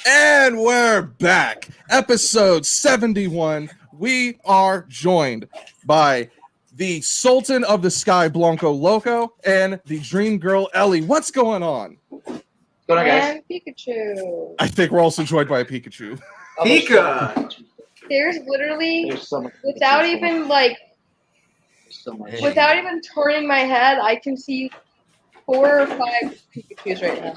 And we're back. Episode 71. We are joined by the Sultan of the Sky, Blanco Loco, and the Dream Girl, Ellie. What's going on? What's going on, guys? And Pikachu. I think we're also joined by a Pikachu. Pika! There's literally, There's so much without Pikachu. even like, So much. without even turning my head, I can see 4 or 5 Pikachus right now.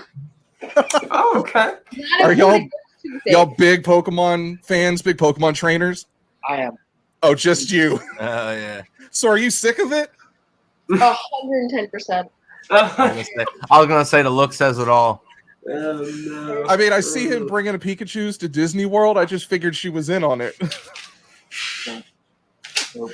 Oh, okay. Not Are y'all including those 2 things. y'all big Pokemon fans, big Pokemon trainers? I am. Oh, just you. Oh, yeah. So are you sick of it? 110%. I was going to say the look says it all. No. I mean, I see him bringing a Pikachu's to Disney World. I just figured she was in on it. Nope.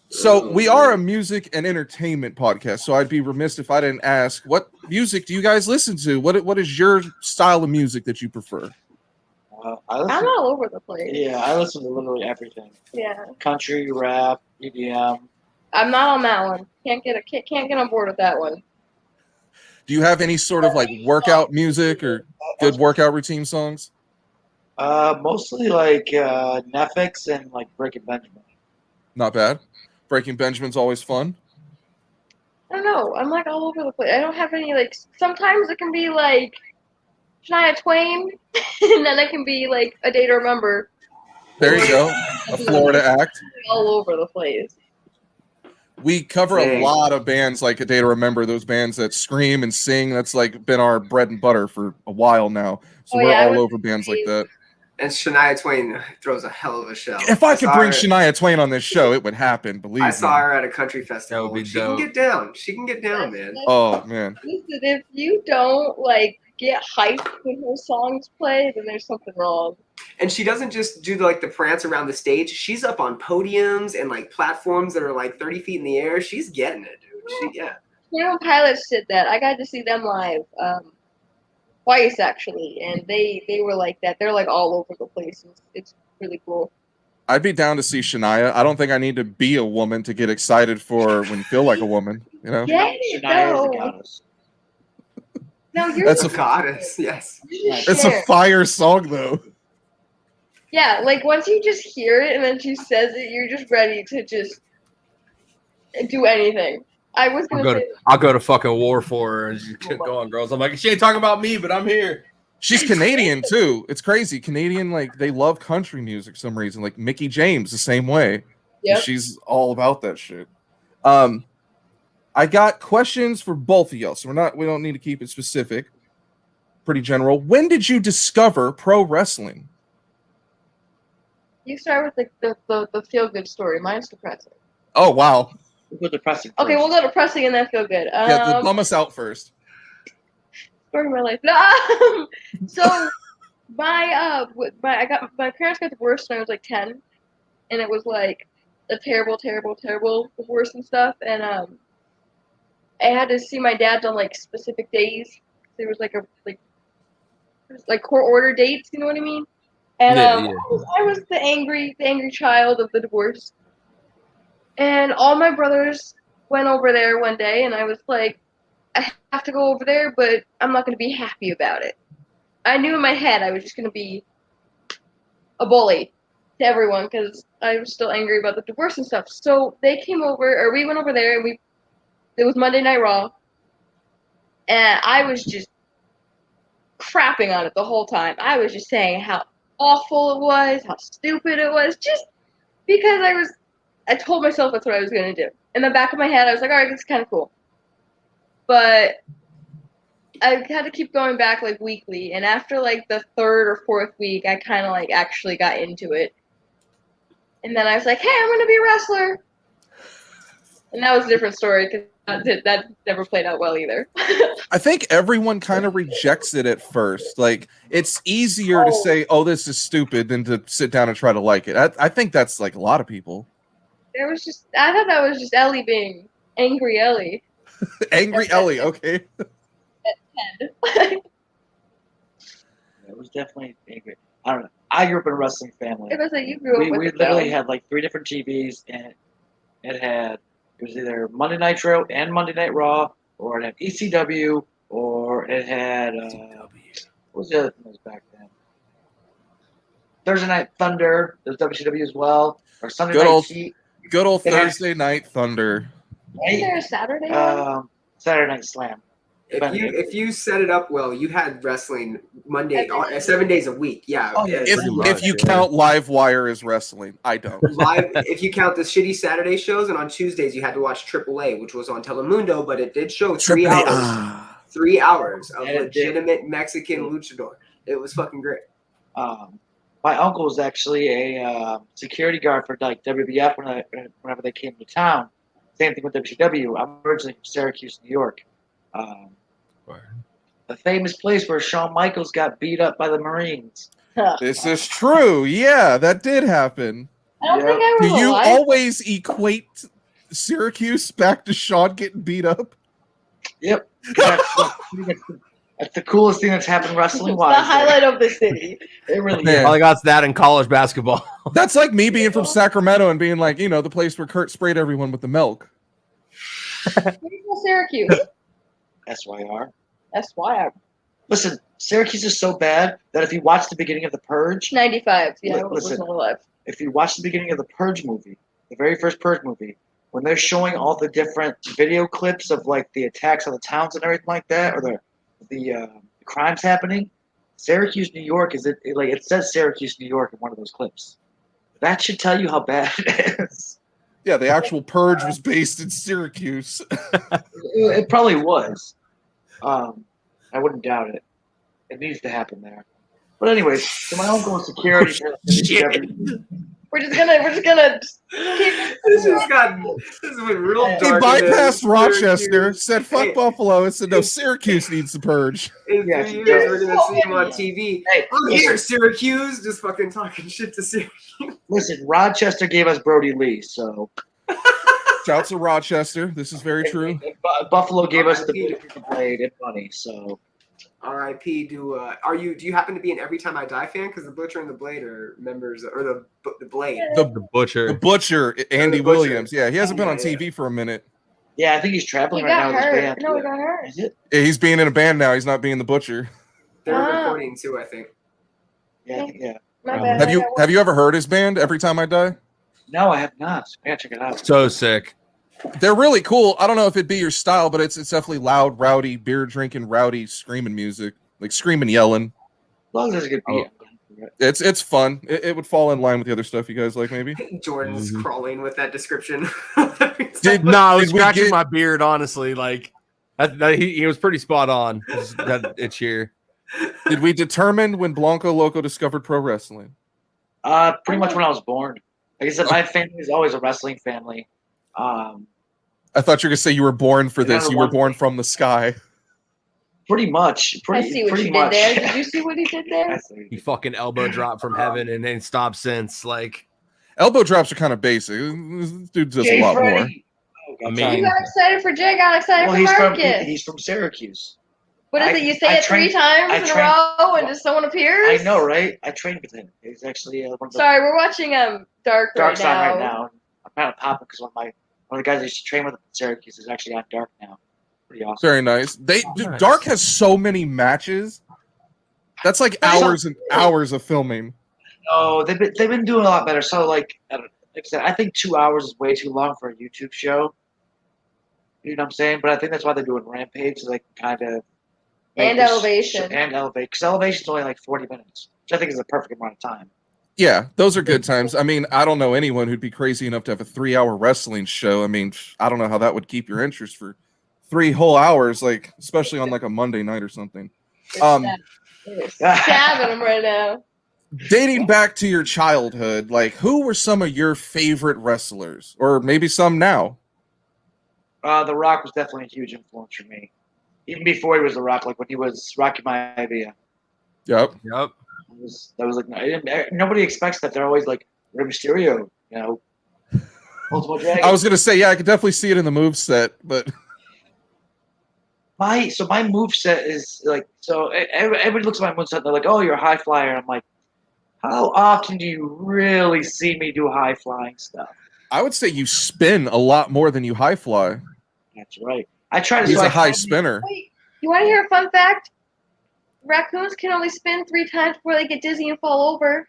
So we are a music and entertainment podcast, so I'd be remiss if I didn't ask, what music do you guys listen to? What is your style of music that you prefer? I listen, I'm all over the place. yeah, I listen to literally everything. Yeah. Country, rap, EDM. I'm not on that one. Can't get on board with that one. Do you have any sort of like workout music or good workout routine songs? Mostly like Netflix and like Breaking Benjamin. Not bad. Breaking Benjamin's always fun. I don't know. I'm like all over the place. I don't have any like. Sometimes it can be like Shania Twain, and then it can be like A Day to Remember. There you go. A Florida act. All over the place. We cover a Dang. lot of bands like A Day to Remember, those bands that scream and sing. That's like been our bread and butter for a while now. So Oh, we're yeah, I all would over bands like that. And Shania Twain throws a hell of a show. If I could saw bring her- Shania Twain on this show, it would happen. Believe I me. saw her at a country festival. That would be she dope. can get down. She can get down, man. Oh man. Listen, if you don't like get hyped when her songs play, then there's something wrong. And she doesn't just do like the prance around the stage. She's up on podiums and like platforms that are like 30 feet in the air. She's getting it, dude. Yeah. Pilots did that. I got to see them live twice actually, and they were like that. They're like all over the place. It's really cool. I'd be down to see Shania. I don't think I need to be a woman to get excited for when you feel like a woman, you know? Get it Shania is the though. goddess. No, you're That's the a Goddess, yes. It's a fire song though. Yeah, like once you just hear it and then she says it, you're just ready to just do anything. I was gonna say I'll go to fucking war for her and she's go on, girls. I'm like, she ain't talking about me, but I'm here. She's Canadian too. It's crazy. Canadian, like they love country music for some reason. Like Mickey James, the same way. Yep. She's all about that shit. I got questions for both of y'all, so we don't need to keep it specific. Pretty general. When did you discover pro wrestling? You start with the feel good story. Mine's depressing. Oh wow. We'll go depressing Okay, first. we'll go depressing and then feel good. Yeah, bum us out first. Story of my life. No. So my parents got divorced when I was like 10, and it was like a terrible divorce and stuff. And I had to see my dad on like specific days. There was like court order dates. You know what I mean? And Yeah. I was the angry child of the divorce. And all my brothers went over there one day, and I was like, I have to go over there, but I'm not going to be happy about it. I knew in my head I was just going to be a bully to everyone because I was still angry about the divorce and stuff. So they came over, or we went over there, and it was Monday Night Raw, and I was just crapping on it the whole time. I was just saying how awful it was, how stupid it was, just because I told myself that's what I was going to do. In the back of my head, I was like, all right, this is kind of cool. But I had to keep going back like weekly, and after like the 3rd or 4th week, I kind of like actually got into it. And then I was like, hey, I'm going to be a wrestler. And that was a different story because that never played out well either. I think everyone kind of rejects it at first. Like it's easier to say, "Oh, this is stupid," than to sit down and try to like it. I think that's like a lot of people. I thought that was just Ellie being angry Ellie. Angry Ellie, okay. It was definitely angry. I don't know. I grew up in a wrestling family. It was like you grew up with We it, literally though. had like 3 different TVs, and it was either Monday Nitro and Monday Night Raw, or it had ECW, or it had what was the other thing that was back then? Thursday Night Thunder. There's WCW as well, or Sunday Good Night old- Heat. Good old It had- Thursday Night Thunder. Isn't there a Saturday one? Saturday Night Slam. If you set it up well, you had wrestling Monday, Every day. 7 days a week. Yeah. Oh, yeah. If, Pretty much, if you yeah. count Live Wire as wrestling, I don't. Live, if you count the shitty Saturday shows, and on Tuesdays you had to watch AAA, which was on Telemundo, but it did show 3 hours. 3 hours of Yeah, it did. legitimate Mexican luchador. It was fucking great. My uncle was actually a security guard for like WWF whenever they came to town. Same thing with WCW. I'm originally from Syracuse, New York. The famous place where Shawn Michaels got beat up by the Marines. This is true. Yeah, that did happen. I don't think I Do was you alive. always equate Syracuse back to Shawn getting beat up? Yep. That's the coolest thing that's happened wrestling It's the wise. highlight of the city. It really Man. is. All I got's that in college basketball. That's like me being from Sacramento and being like, the place where Kurt sprayed everyone with the milk. Syracuse. SYR. That's why I Listen, Syracuse is so bad that if you watch the beginning of The Purge, 95. Yeah, I Listen. wasn't alive. if you watch the beginning of the Purge movie, the very first Purge movie, when they're showing all the different video clips of like the attacks on the towns and everything like that, or the crimes happening, Syracuse, New York it says Syracuse, New York in one of those clips. That should tell you how bad it is. Yeah, the actual Purge was based in Syracuse. It probably was. I wouldn't doubt it. It needs to happen there. But anyways, so my uncle was security. We're just gonna keep This went real He dark. bypassed Rochester, Syracuse. said fuck Hey. Buffalo, and said no, Syracuse needs the Purge. In Yeah, 3 years, we're gonna see him on TV. Hey, I'm here, Syracuse, just fucking talking shit to Syracuse. listen, Rochester gave us Brody Lee, so Shouts to Rochester. This is very true. Buffalo gave us the Blade and money. So R.I.P. Do you happen to be an Every Time I Die fan? Because the Butcher and the Blade are members, or the Blade. The Butcher. The Butcher, Andy The Butcher. Williams. Yeah, he hasn't been on Yeah, TV for a minute. yeah, I think he's He traveling right got now with his hurt. band. No, he got hurt. Is it? Yeah, he's being in a band now. He's not being the Butcher. They're Ah. recording too, I think. Yeah, yeah. My bad. Have you ever heard his band? Every Time I Die. No, I have not. I gotta check it out. So sick. They're really cool. I don't know if it'd be your style, but it's definitely loud, rowdy, beer drinking, rowdy, screaming music, like screaming, yelling. As long as there's a good beat. It's fun. It would fall in line with the other stuff you guys like, maybe. Jordan's crawling with that description. No, I was Did we scratching get- my beard, honestly. Like, he was pretty spot on. Just got itch here. Did we determine when Blanco Loco discovered pro wrestling? Pretty much when I was born. Like I said, my family is always a wrestling family. I thought you were gonna say you were born for this. Another You were one. born from the sky. Pretty much. I see what pretty you much. did there. Did you see what he did I there? see what he He did. fucking elbow dropped from heaven and then stopped since. Like, Elbow drops are kind of basic. This dude does a Jay lot more. Freddy. Oh, God, I sorry. You mean- got excited for Jay. Got excited well, for Marcus. he's from Syracuse. What is I- it? You say I it three trained- times I in a trained- row, and just someone appears. I know, right? I trained with him. He's actually one of the Sorry, we're watching Dark Dark right Side right now. now. I'm kind of popping because one of the guys I used to train with in Syracuse is actually on Dark now. Pretty awesome. Very nice. Dude, Nice. Dark has so many matches. That's like hours and hours of filming. No, they've been doing a lot better. So like I said, I think 2 hours is way too long for a YouTube show. You know what I'm saying? But I think that's why they're doing Rampage, so they can kind of And Elevation. and Elevate, because Elevation's only like 40 minutes, which I think is the perfect amount of time. Yeah, those are good times. I mean, I don't know anyone who'd be crazy enough to have a 3-hour wrestling show. I mean, I don't know how that would keep your interest for 3 whole hours, like especially on like a Monday night or something. Stabbing him right now. Dating back to your childhood, like who were some of your favorite wrestlers, or maybe some now? The Rock was definitely a huge influence for me, even before he was The Rock. Like when he was Rocky Maivia, Yep. yep. that was like nobody expects that. They're always like Rey Mysterio, you know. Multiple Dragon. I was gonna say, yeah, I could definitely see it in the move set, but my move set is like, so everybody looks at my move set and they're like, oh, you're a high flyer. I'm like, How often do you really see me do high flying stuff? I would say you spin a lot more than you high fly. That's right. I try to. He's so a I high try to- spinner. Wait, you want to hear a fun fact? Raccoons can only spin 3 times before they get dizzy and fall over.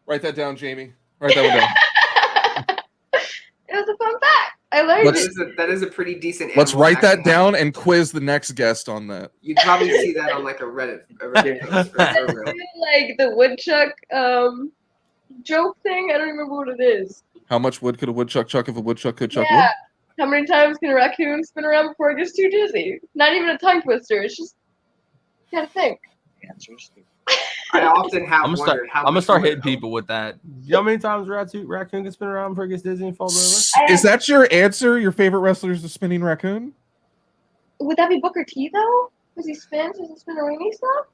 Write that down, Jamie. Write that one down. It was a fun fact. I learned Let's- it. That is a pretty decent. Let's animal write fact that down and quiz the next guest on that. You'd probably see that on like a Reddit. That's like the woodchuck joke thing. I don't remember what it is. How much wood could a woodchuck chuck if a woodchuck could chuck Yeah. wood? How many times can a raccoon spin around before it gets too dizzy? Not even a tongue twister. It's just you gotta think. Answers. I often have I'm wondered how. gonna much start wood- hitting people with that. You know how many times raccoon can spin around before it gets dizzy and falls over? Is that your answer? Your favorite wrestler is the spinning raccoon? Would that be Booker T though? Because he spins? Does he spin around stuff?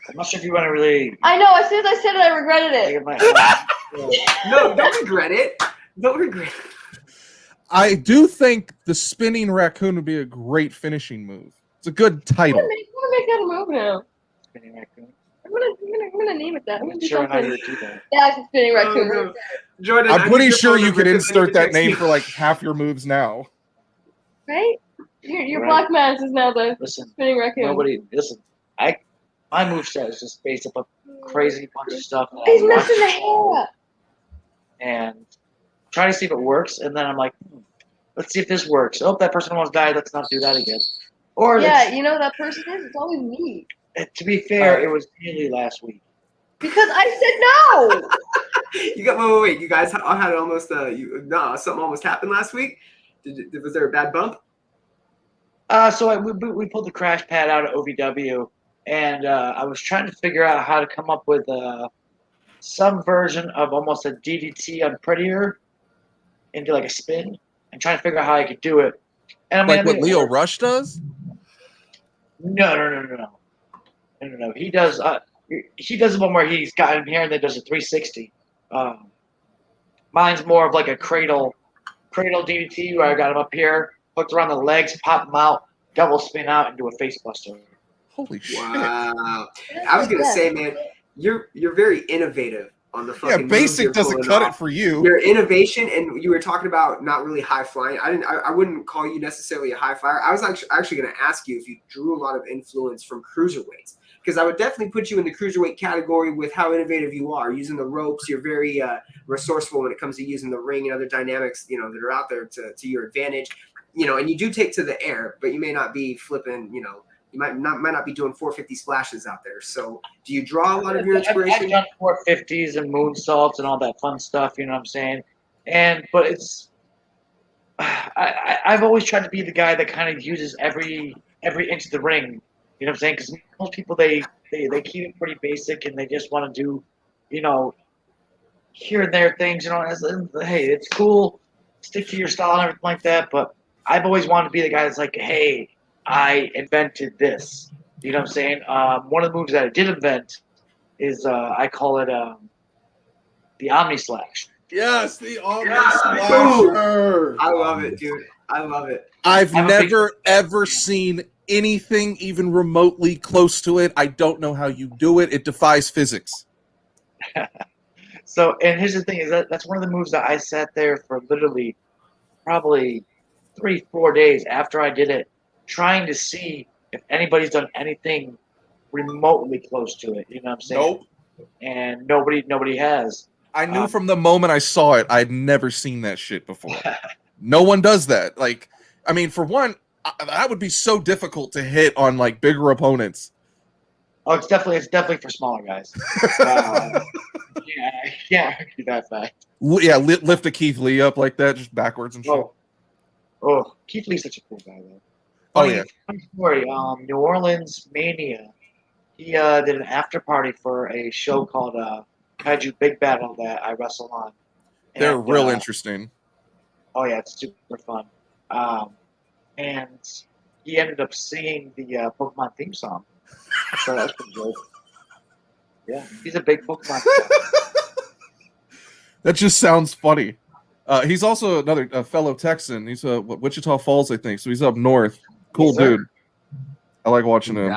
I'm not sure if you want to really. I know. As soon as I said it, I regretted Think it. of my. No, don't regret it. Don't regret it. I do think the spinning raccoon would be a great finishing move. It's a good I'm title. gonna make that a move now. Spinning raccoon. I'm gonna name it that. I'm I'm gonna not do sure how something. you would do that. That's a spinning raccoon. Oh, no. Jordan, I I'm need pretty your sure phone you number could because I need insert to that text name you. for like half your moves now. Right? Your Right. Black Mass is now the Listen, spinning raccoon. nobody. Listen, my moveset is just based up a crazy bunch of stuff. that He's I watch missing the hair. and try to see if it works, and then I'm like, let's see if this works. Oh, that person almost died. Let's not do that again. Or Yeah, let's- you know who that person is? It's always me. to be fair, it was Haley last week. Because I said no. You got wait. You guys had almost something almost happened last week. Was there a bad bump? So we pulled the crash pad out of OVW, and I was trying to figure out how to come up with some version of almost a DDT on Prettier into like a spin, and trying to figure out how I could do it. And I mean, Like what it Leo worked. Rush does? No. He does the one where he's got him here and then does a 360. Mine's more of like a cradle DDT where I got him up here, hooked around the legs, pop him out, double spin out, and do a face buster. Holy shit. Wow. I was gonna say, man, you're very innovative on the Yeah, fucking. moves basic you're doesn't pulling cut off. it for you. Your innovation, and you were talking about not really high flying. I wouldn't call you necessarily a high flyer. I was actually going to ask you if you drew a lot of influence from cruiserweights, because I would definitely put you in the cruiserweight category with how innovative you are using the ropes. You're very resourceful when it comes to using the ring and other dynamics, that are out there to your advantage. And you do take to the air, but you may not be flipping. You might not be doing 450 splashes out there. So, do you draw a lot of your inspiration? I've done 450s and moonsaults and all that fun stuff. You know what I'm saying? But it's I've always tried to be the guy that kind of uses every inch of the ring. You know what I'm saying? Because most people they keep it pretty basic and they just want to do, here and there things. Hey, it's cool. Stick to your style and everything like that. But I've always wanted to be the guy that's like, hey, I invented this. You know what I'm saying? One of the moves that I did invent is I call it the Omni Slash. Yes, the Omni Slasher. I love it, dude. I love it. I've I'm a big- never ever seen anything even remotely close to it. I don't know how you do it. It defies physics. So, and here's the thing: is that's one of the moves that I sat there for literally probably 3-4 days after I did it, trying to see if anybody's done anything remotely close to it. You know what I'm saying? Nope. And nobody has. I knew from the moment I saw it, I'd never seen that shit before. No one does that. Like, I mean, for one, that would be so difficult to hit on like bigger opponents. Oh, it's definitely for smaller guys. Yeah, that fact. Yeah, lift a Keith Lee up like that, just backwards and shit. Oh, Keith Lee's such a cool guy though. Oh, yeah. Funny story. New Orleans Mania. He did an after party for a show called Kaiju Big Battle that I wrestle on. They're And, real interesting. Oh yeah, it's super fun. And he ended up singing the Pokemon theme song. So that's pretty good. Yeah, he's a big Pokemon fan. That just sounds funny. He's also another fellow Texan. He's Wichita Falls, I think. So he's up north. Cool Yes, sir. dude. I like watching him.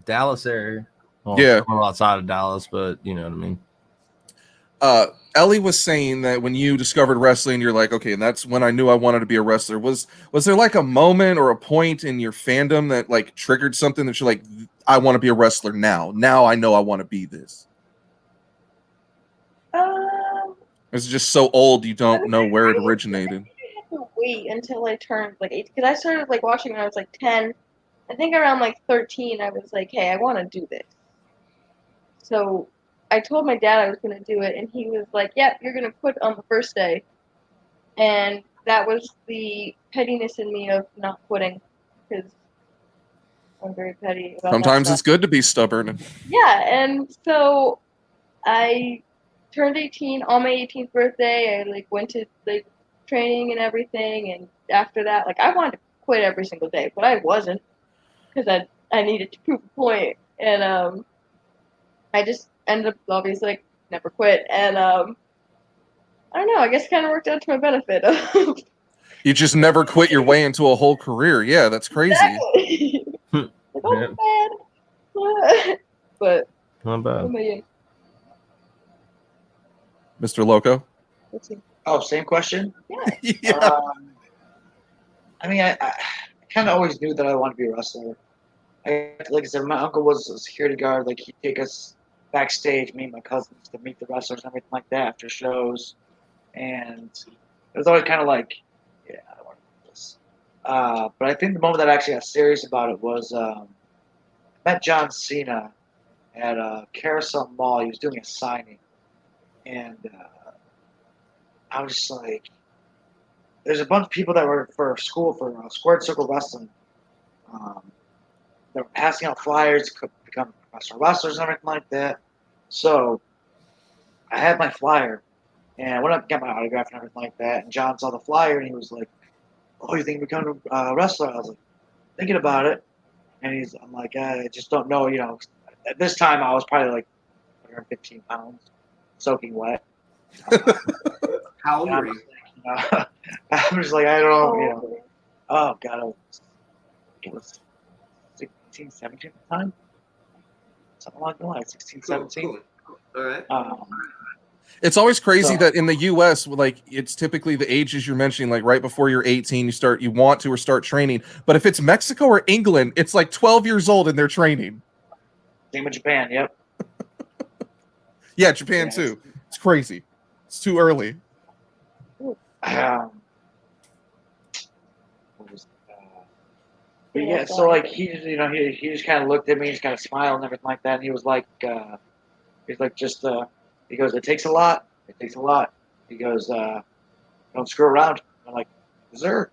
Dallas area. Well, Yeah. I'm outside of Dallas, but you know what I mean. Ellie was saying that when you discovered wrestling, you're like, okay, and that's when I knew I wanted to be a wrestler. Was there like a moment or a point in your fandom that like triggered something that you're like, I want to be a wrestler now? Now I know I want to be this. It's just so old you don't know where it originated. I had to wait until I turned like 8 because I started like watching when I was like 10. I think around like 13, I was like, hey, I want to do this. So I told my dad I was going to do it, and he was like, yep, you're going to quit on the first day. And that was the pettiness in me of not quitting because I'm very petty about Sometimes that it's good to be stubborn. Yeah, and so I turned 18 on my 18th birthday. I like went to like training and everything, and after that, like I wanted to quit every single day, but I wasn't because I needed to prove a point, and I just ended up obviously like never quit, and I don't know. I guess it kind of worked out to my benefit. You just never quit your way into a whole career. Yeah, that's crazy. Exactly. Like, oh, bad. But Not bad. Mr. Loco. Let's see. Oh, same question. Yeah. Yeah. I mean, I kind of always knew that I wanted to be a wrestler. Like I said, my uncle was a security guard. Like he'd take us backstage, me and my cousins, to meet the wrestlers and everything like that after shows. And it was always kind of like, yeah, I want to do this. But I think the moment that I actually got serious about it was I met John Cena at Carousel Mall. He was doing a signing, and I was just like, there's a bunch of people that were for school for Squared Circle Wrestling. They were passing out flyers to become professional wrestlers and everything like that. So I had my flyer, and I went up and got my autograph and everything like that. And John saw the flyer, and he was like, "Oh, you think you become a wrestler?" I was like, thinking about it. And I'm like, I just don't know. You know, at this time I was probably like 115 pounds, soaking wet. How old were you? I'm just like, I don't know. You know, oh god, it was 16, 17 at the time, something like that. 16, 17. Cool. All right. It's always crazy that in the US, like it's typically the ages you're mentioning, like right before you're 18, you want to or start training. But if it's Mexico or England, it's like 12 years old and they're training. Same with Japan. Yep. Yeah, Japan too. It's crazy. It's too early. What was but yeah, so like he just kind of looked at me, just kind of smiled and everything like that, and he was like, just he goes, it takes a lot. It takes a lot. He goes, don't screw around. I'm like, sir.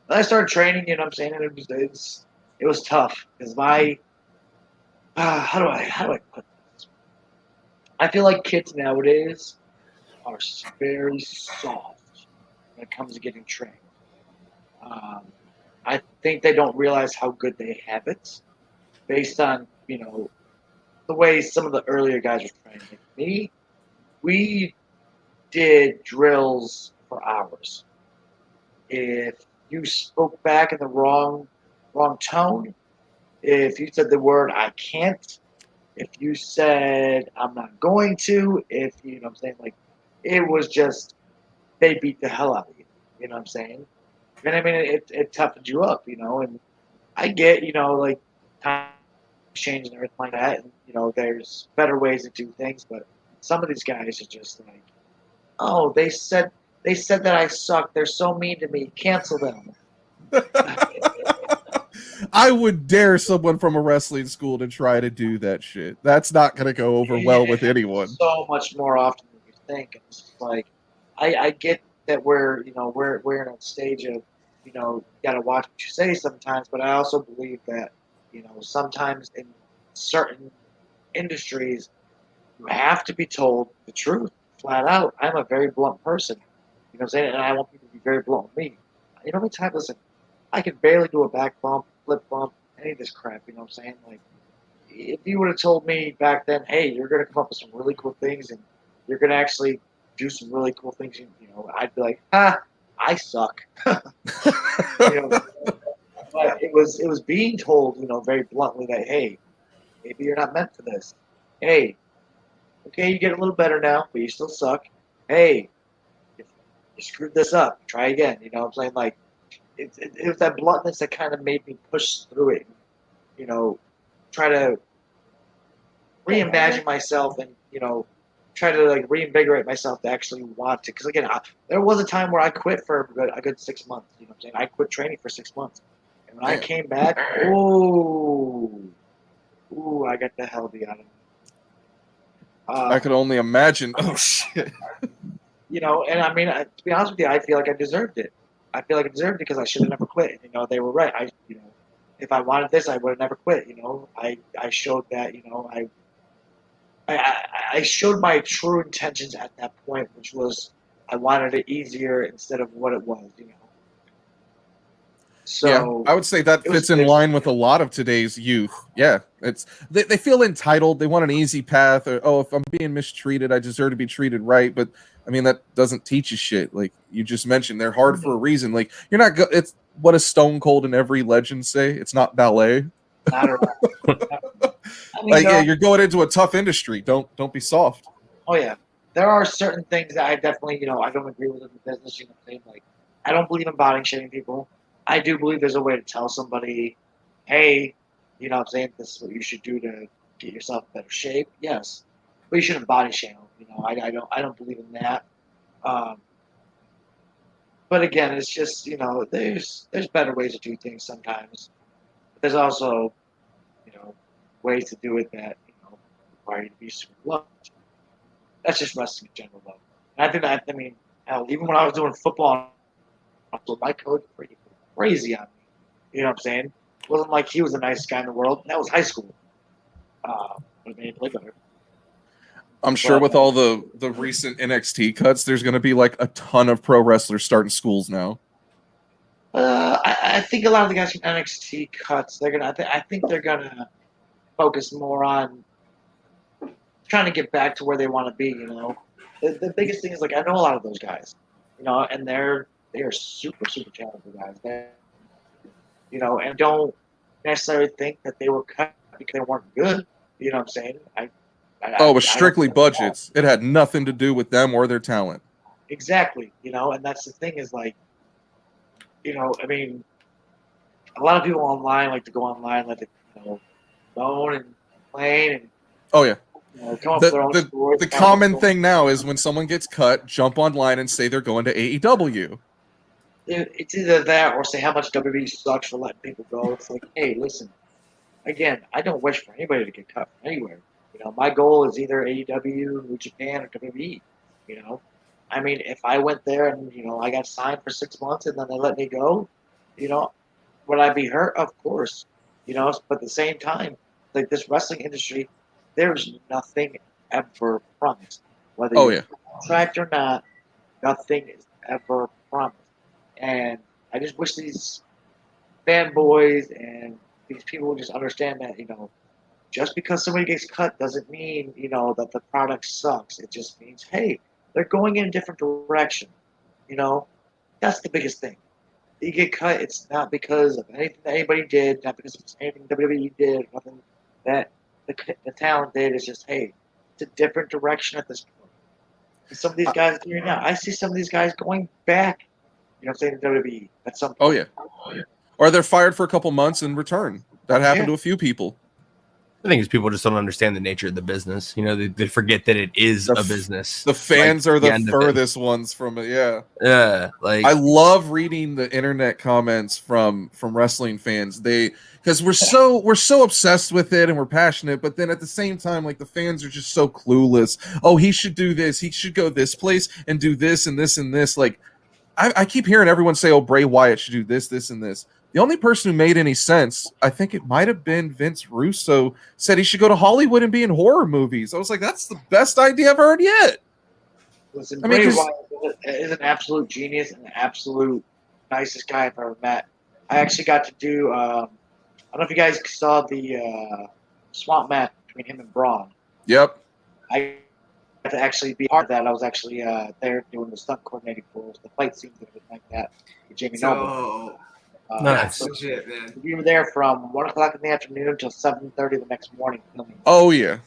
Then I started training, you know what I'm saying? And it was tough because my how do I put this? I feel like kids nowadays are very soft when it comes to getting trained. I think they don't realize how good they have it based on, you know, the way some of the earlier guys were trained. Like me, we did drills for hours. If you spoke back in the wrong tone, if you said the word I can't, if you said I'm not going to, if you know what I'm saying, like it was just they beat the hell out of you. You know what I'm saying? And I mean it toughened you up, you know, and I get, you know, like time change and everything like that, and you know, there's better ways to do things, but some of these guys are just like, oh, they said that I suck. They're so mean to me. Cancel them. I would dare someone from a wrestling school to try to do that shit. That's not going to go over well with anyone. So much more often than you think. And it's just like, I get that we're in a stage of, you know, you got to watch what you say sometimes, but I also believe that, you know, sometimes in certain industries, you have to be told the truth, flat out. I'm a very blunt person. You know what I'm saying? And I want people to be very blunt with me. You know how many times, listen, I can barely do a back bump, flip bump, any of this crap, you know what I'm saying? Like, if you would have told me back then, hey, you're going to come up with some really cool things and you're going to actually do some really cool things, you know, I'd be like, I suck. You know, but it was being told, you know, very bluntly that, hey, maybe you're not meant for this. Hey, okay, you get a little better now, but you still suck. Hey, you screwed this up. Try again. You know what I'm saying? Like, it was that bluntness that kind of made me push through it. You know, try to reimagine myself and, you know, try to like reinvigorate myself to actually want to. Because again, there was a time where I quit for a good 6 months. You know what I'm saying? I quit training for 6 months. And when I came back, ooh, I got the hell beat out of me. I could only imagine. Oh shit! You know, and I mean, to be honest with you, I feel like I deserved it. I feel like I deserved it because I should have never quit. You know, they were right. You know, if I wanted this, I would have never quit. You know, I showed that. You know, I showed my true intentions at that point, which was I wanted it easier instead of what it was. You know. So yeah, I would say that fits in line with a lot of today's youth. Yeah, they feel entitled. They want an easy path, or if I'm being mistreated, I deserve to be treated right. But I mean, that doesn't teach you shit. Like you just mentioned, they're hard for a reason. Like you're not. It's what does Stone Cold and every legend say? It's not ballet. Not at all. I mean, like yeah, you're going into a tough industry. Don't be soft. Oh yeah, there are certain things that I definitely, you know, I don't agree with in the business. You know what I'm saying? Like, I don't believe in body shaming people. I do believe there's a way to tell somebody, hey, you know what I'm saying, this is what you should do to get yourself in better shape. Yes, but you shouldn't body shame them. You know, I don't believe in that. But again, it's just, you know, there's better ways to do things sometimes. But there's also, you know, ways to do it that, you know, require you to be super loved. That's just wrestling in general, though. And I think that, I mean, hell, even when I was doing football, my coach was pretty crazy on me. You know what I'm saying? It wasn't like he was the nicest guy in the world. That was high school. But it made me play better. I'm sure with all the recent NXT cuts, there's going to be like a ton of pro wrestlers starting schools now. I think a lot of the guys from NXT cuts, they're gonna. I think they're gonna focus more on trying to get back to where they want to be. You know, the biggest thing is like I know a lot of those guys. You know, and they are super talented guys. You know, and don't necessarily think that they were cut because they weren't good. You know what I'm saying? It was strictly budgets. It had nothing to do with them or their talent. Exactly. You know, and that's the thing is like, you know, I mean, a lot of people online like to go online, like to, you know, moan and complain and oh yeah. You know, come up with their own stories. The common thing now is when someone gets cut, jump online and say they're going to AEW. It's either that or say how much WWE sucks for letting people go. It's like, hey, listen, again, I don't wish for anybody to get cut from anywhere. You know, my goal is either AEW, New Japan, or WWE. You know, I mean, if I went there and, you know, I got signed for 6 months and then they let me go, you know, would I be hurt? Of course. You know, but at the same time, like this wrestling industry, there's nothing ever promised. Whether you're contract or not, nothing is ever promised. And I just wish these fanboys and these people would just understand that, you know, just because somebody gets cut doesn't mean, you know, that the product sucks. It just means, hey, they're going in a different direction. You know, that's the biggest thing. You get cut, it's not because of anything that anybody did, not because of anything WWE did, nothing that the talent did. It's just, hey, it's a different direction at this point. And some of these guys doing now, I see some of these guys going back, you know what I'm saying, to WWE at some point. Oh yeah. Or they're fired for a couple months and return. That happened to a few people. I think it's people just don't understand the nature of the business. You know, they forget that it is a business. The fans are the furthest ones from it. Yeah. Yeah. Like I love reading the internet comments from wrestling fans. Because we're so obsessed with it and we're passionate, but then at the same time, like the fans are just so clueless. Oh, he should do this. He should go this place and do this and this and this. Like I keep hearing everyone say, oh, Bray Wyatt should do this, this, and this. The only person who made any sense, I think it might have been Vince Russo, said he should go to Hollywood and be in horror movies. I was like, that's the best idea I've heard yet. Listen, Bray Wyatt is an absolute genius and an absolute nicest guy I've ever met. I actually got to do, I don't know if you guys saw the swamp match between him and Braun. Yep. I got to actually be part of that. I was actually there doing the stunt coordinating for the fight scenes and everything like that with Jamie Noble. Nice. So Legit, man. we were there from 1 o'clock in the afternoon until 7:30 the next morning filming. Oh yeah.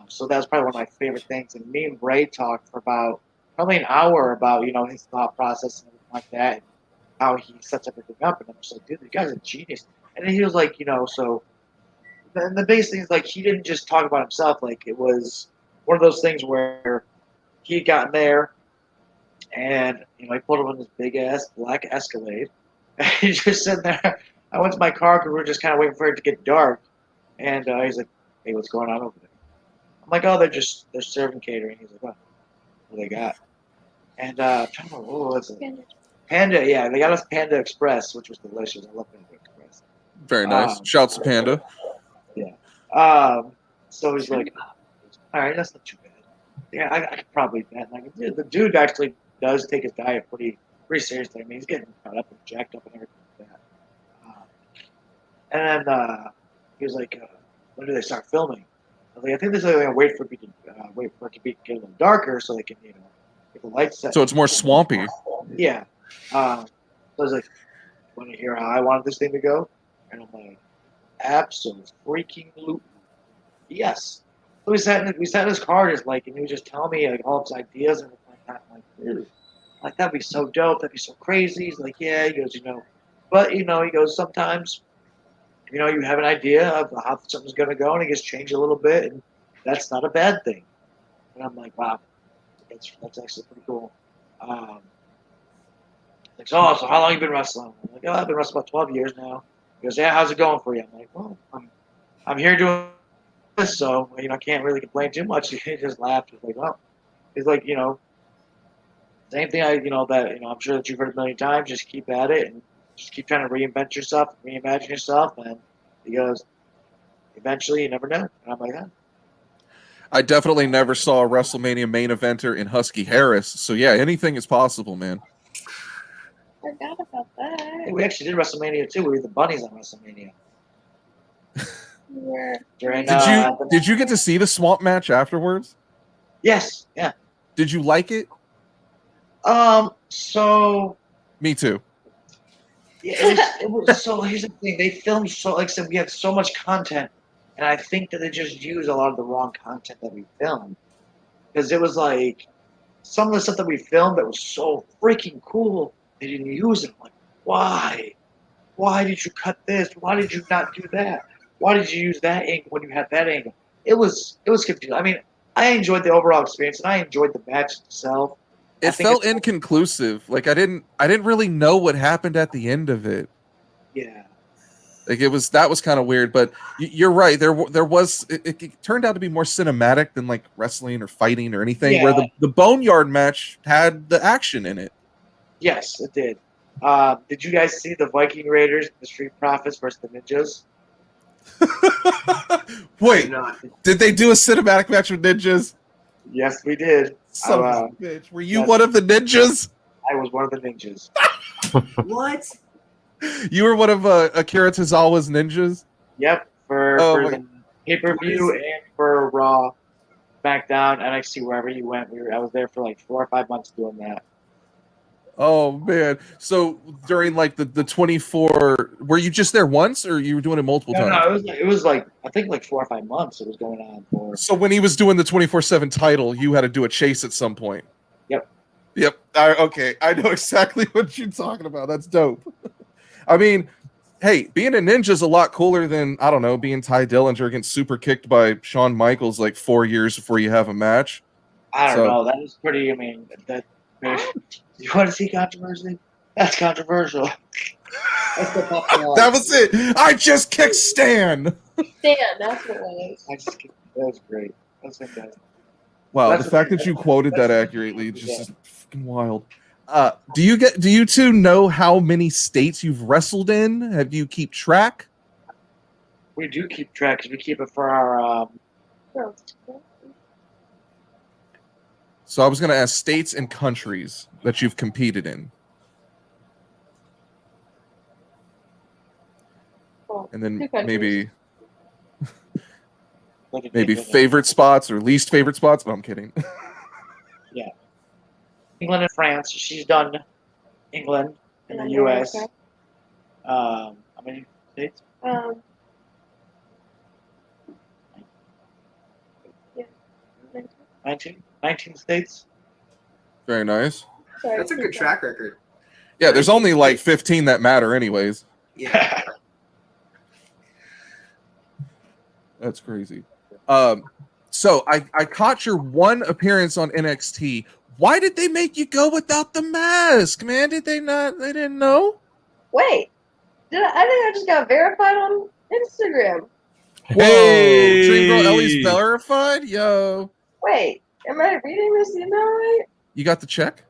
So that was probably one of my favorite things. And me and Bray talked for about probably an hour about his thought process and everything like that, and how he sets everything up. And I'm just like, dude, the guy's a genius. And then he was like, so and the biggest thing is like he didn't just talk about himself. Like it was one of those things where he had gotten there, and he pulled up on this big ass black Escalade, and he's just sitting there. I went to my car because we were just kind of waiting for it to get dark, and he's like, "Hey, what's going on over there?" I'm like, "Oh, they're serving catering." He's like, "What? What do they got?" And I'm trying to remember, what was it? Panda, yeah, they got us Panda Express, which was delicious. I love Panda Express. Very nice. Shouts to Panda. So he's like, all right, that's not too bad. Yeah, I could probably bet. Like, the dude actually does take his diet pretty seriously. I mean, he's getting caught up and jacked up and everything like that. And then he was like, when do they start filming? I was like, I think they're going to wait for it to get a little darker so they can, get the lights set. So it's more swampy. Yeah. So I was like, want to hear how I wanted this thing to go? And I'm like, absolutely. Yes. So we sat in his car and he was just telling me like all his ideas and everything like that. I'm like, dude, like that'd be so dope, that'd be so crazy. He's like, yeah, he goes, but he goes, sometimes, you have an idea of how something's gonna go and it gets changed a little bit, and that's not a bad thing. And I'm like, wow, that's actually pretty cool. Like, so how long you been wrestling? I'm like, I've been wrestling about 12 years now. He goes, yeah, how's it going for you? I'm like, well, I'm here doing this, so I can't really complain too much. He just laughed. He's like, well, he's like, same thing. I'm sure that you've heard a million times. Just keep at it and just keep trying to reinvent yourself, reimagine yourself. And he goes, eventually, you never know. And I'm like, huh. I definitely never saw a WrestleMania main eventer in Husky Harris. So yeah, anything is possible, man. Forgot about that. Hey, we actually did WrestleMania too. We were the bunnies on WrestleMania. During, Did you get to see the swamp match afterwards? Yes. Yeah. Did you like it? So. Me too. Yeah, it was so. Here's the thing: they filmed so. Like I said, we had so much content, and I think that they just used a lot of the wrong content that we filmed, because it was like some of the stuff that we filmed that was so freaking cool. They didn't use it. I'm like, why? Why did you cut this? Why did you not do that? Why did you use that angle when you had that angle? It was confusing. I mean, I enjoyed the overall experience, and I enjoyed the match itself. It felt inconclusive. Like I didn't really know what happened at the end of it. Yeah. Like that was kind of weird, but you're right. It turned out to be more cinematic than like wrestling or fighting or anything. Yeah. Where the Boneyard match had the action in it. Yes, it did. Did you guys see the Viking Raiders, the Street Profits versus the Ninjas? Wait, did they do a cinematic match with ninjas? Yes, we did. Son of a bitch. Were you one of the ninjas? I was one of the ninjas. What? You were one of Akira Tozawa's ninjas? Yep, for the pay-per-view and for Raw, SmackDown, NXT, wherever you went. I was there for like 4 or 5 months doing that. Oh man! So during like the 24, were you just there once, or you were doing it multiple times? No, it was like I think like 4 or 5 months it was going on for. So when he was doing the 24/7 title, you had to do a chase at some point. Yep. Okay, I know exactly what you're talking about. That's dope. I mean, hey, being a ninja is a lot cooler than, I don't know, being Ty Dillinger against super kicked by Shawn Michaels like 4 years before you have a match. I don't know. That was pretty. I mean, you want to see controversy? That's controversial. That was it. I just kicked Stan. Stan, that's what it was. That was great. That was fantastic. Wow, the fact that you quoted that accurately just is fucking wild. Do you two know how many states you've wrestled in? Have you keep track? We do keep track because we keep it for our. So I was going to ask states and countries that you've competed in. And then maybe favorite spots or least favorite spots. No, I'm kidding. Yeah. England and France. She's done England and the U.S. How many states? Yeah. 19 states. Very nice. Sorry. That's a good track record. Yeah, there's only like 15 that matter, anyways. Yeah. That's crazy. So I caught your one appearance on NXT. Why did they make you go without the mask, man? Did they not? They didn't know. Wait, I think I just got verified on Instagram. Whoa, Dream Girl Ellie's verified. Yo, Wait, am I reading this email right? you got the check?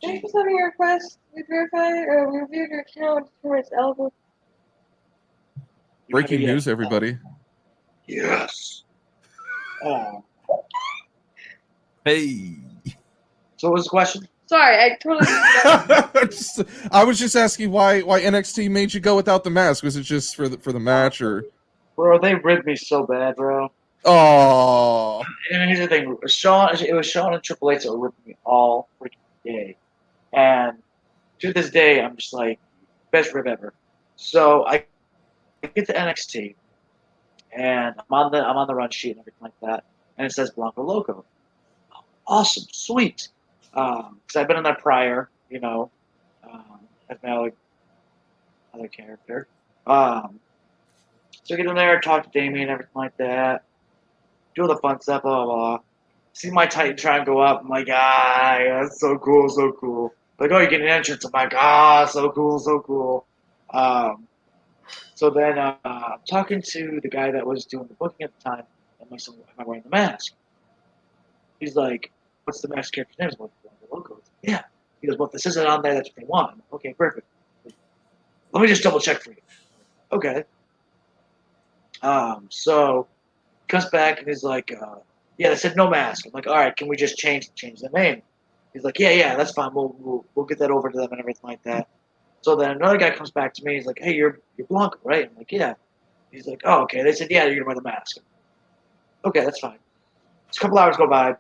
Thanks for sending your request. We verified or we reviewed your account for its Ellsworth. Breaking news, everybody. Yes. Hey. So what was the question? Sorry, I totally. I was just asking why NXT made you go without the mask. Was it just for the match or? Bro, they ribbed me so bad, bro. Oh, And here's the thing, it was Shawn and Triple H that were ripping me all freaking day. And to this day, I'm just like, best rib ever. So I get to NXT, and I'm on the run sheet and everything like that, and it says Blanco Loco. Awesome, sweet. Because I've been in that prior, as my other character. So I get in there, talk to Damien, everything like that. Do all the fun stuff, blah, blah, blah. See my Titan try and go up. I'm like, that's so cool, so cool. Like, oh, you get an entrance. I'm like, so cool, so cool. So then I'm talking to the guy that was doing the booking at the time. I'm like, so am I wearing the mask? He's like, what's the mask character's name? I'm like, Blanco Loco. Yeah. He goes, well, if this isn't on there, that's what they want. I'm like, okay, perfect. Let me just double check for you. Okay. So he comes back and he's like, yeah, they said no mask. I'm like, all right, can we just change the name? He's like, yeah, that's fine. We'll get that over to them and everything like that. So then another guy comes back to me. He's like, hey, you're Blanco, right? I'm like, yeah. He's like, oh, okay. They said, yeah, you're gonna wear the mask. Okay, that's fine. Just a couple hours go by,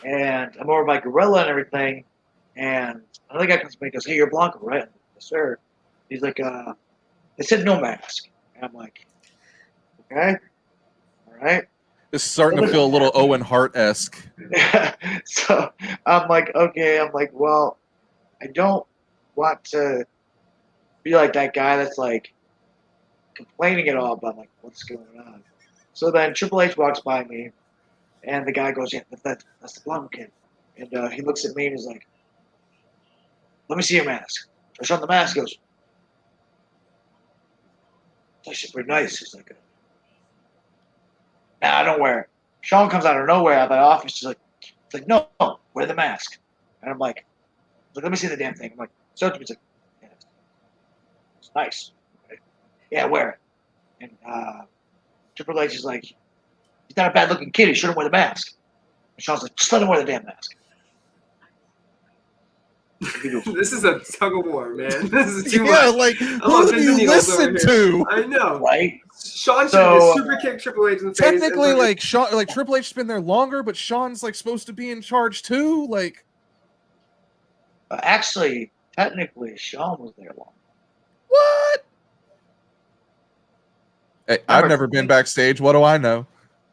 and I'm over by Gorilla and everything, and another guy comes to me and goes, hey, you're Blanco, right? I'm like, yes, sir. He's like, they said no mask. And I'm like, okay, all right. it's starting to feel a little Owen Hart-esque. So I'm like, okay. I'm like, well, I don't want to be like that guy that's like complaining at all about like what's going on. So then Triple H walks by me, and the guy goes, yeah, that's the Blanco kid. And he looks at me and he's like, let me see your mask. I show him the mask. He goes, it's actually pretty nice. He's like, nah, don't wear it. Shawn comes out of nowhere out of the office. She's like, no, wear the mask. And I'm like, let me see the damn thing. I'm like, so he's like, yeah, it's nice. Okay. Yeah, wear it. And Triple H is like, he's not a bad looking kid. He shouldn't wear the mask. And Shawn's like, just let him wear the damn mask. This is a tug of war, man. This is too Yeah, much. like who do you listen to? I know. Right? Shawn should have super kicked Triple H in the face. Technically, like Shawn, like Triple H's been there longer, but Shawn's like supposed to be in charge too. Like, Actually, technically, Shawn was there long. what? Hey, I've never been backstage. What do I know?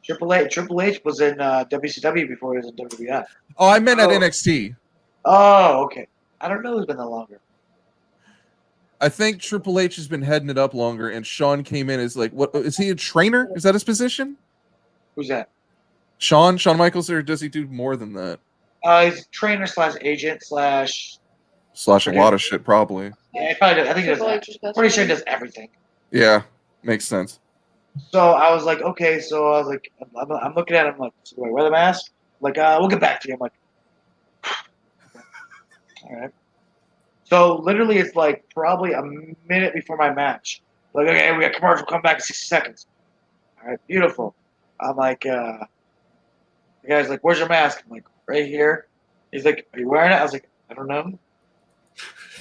Triple H was in WCW before he was in WWF. Oh, I meant at NXT. Oh, okay. I don't know who's been there longer. I think Triple H has been heading it up longer, and Shawn came in as like, what is he, a trainer? Is that his position? Who's that? Shawn Michaels, or does he do more than that? He's trainer / agent / Slash a lot of shit, probably. Yeah, he probably does. I think he does. Pretty sure he does everything. Yeah, makes sense. So I was like, okay. So I was like, I'm looking at him like, so do I wear the mask? Like, we'll get back to you. I'm like, all right. So literally, it's like probably a minute before my match. Like, okay, we got commercial. Come back in 60 seconds. All right, beautiful. I'm like, the guy's like, where's your mask? I'm like, right here. He's like, are you wearing it? I was like, I don't know.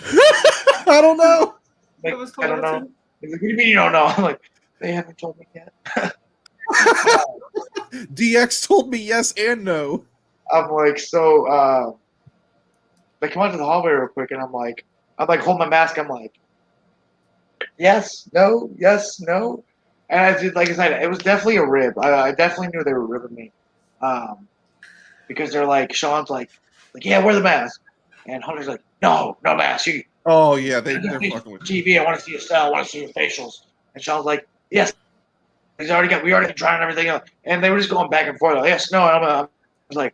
I don't know. Like, I don't know. He's like, what do you mean you don't know? I'm like, they haven't told me yet. DX told me yes and no. I'm like, so, they come out to the hallway real quick, and I'm like, hold my mask. I'm like, yes, no, yes, no. And I did, like I said, it was definitely a rib. I definitely knew they were ribbing me, because they're like, Sean's like, yeah, wear the mask, and Hunter's like, no, no mask. You Oh yeah, they're facials fucking with on TV. I want to see your style. I want to see your facials. And Sean's like, yes, we already tried everything else, and they were just going back and forth. Like, yes, no. And I was like,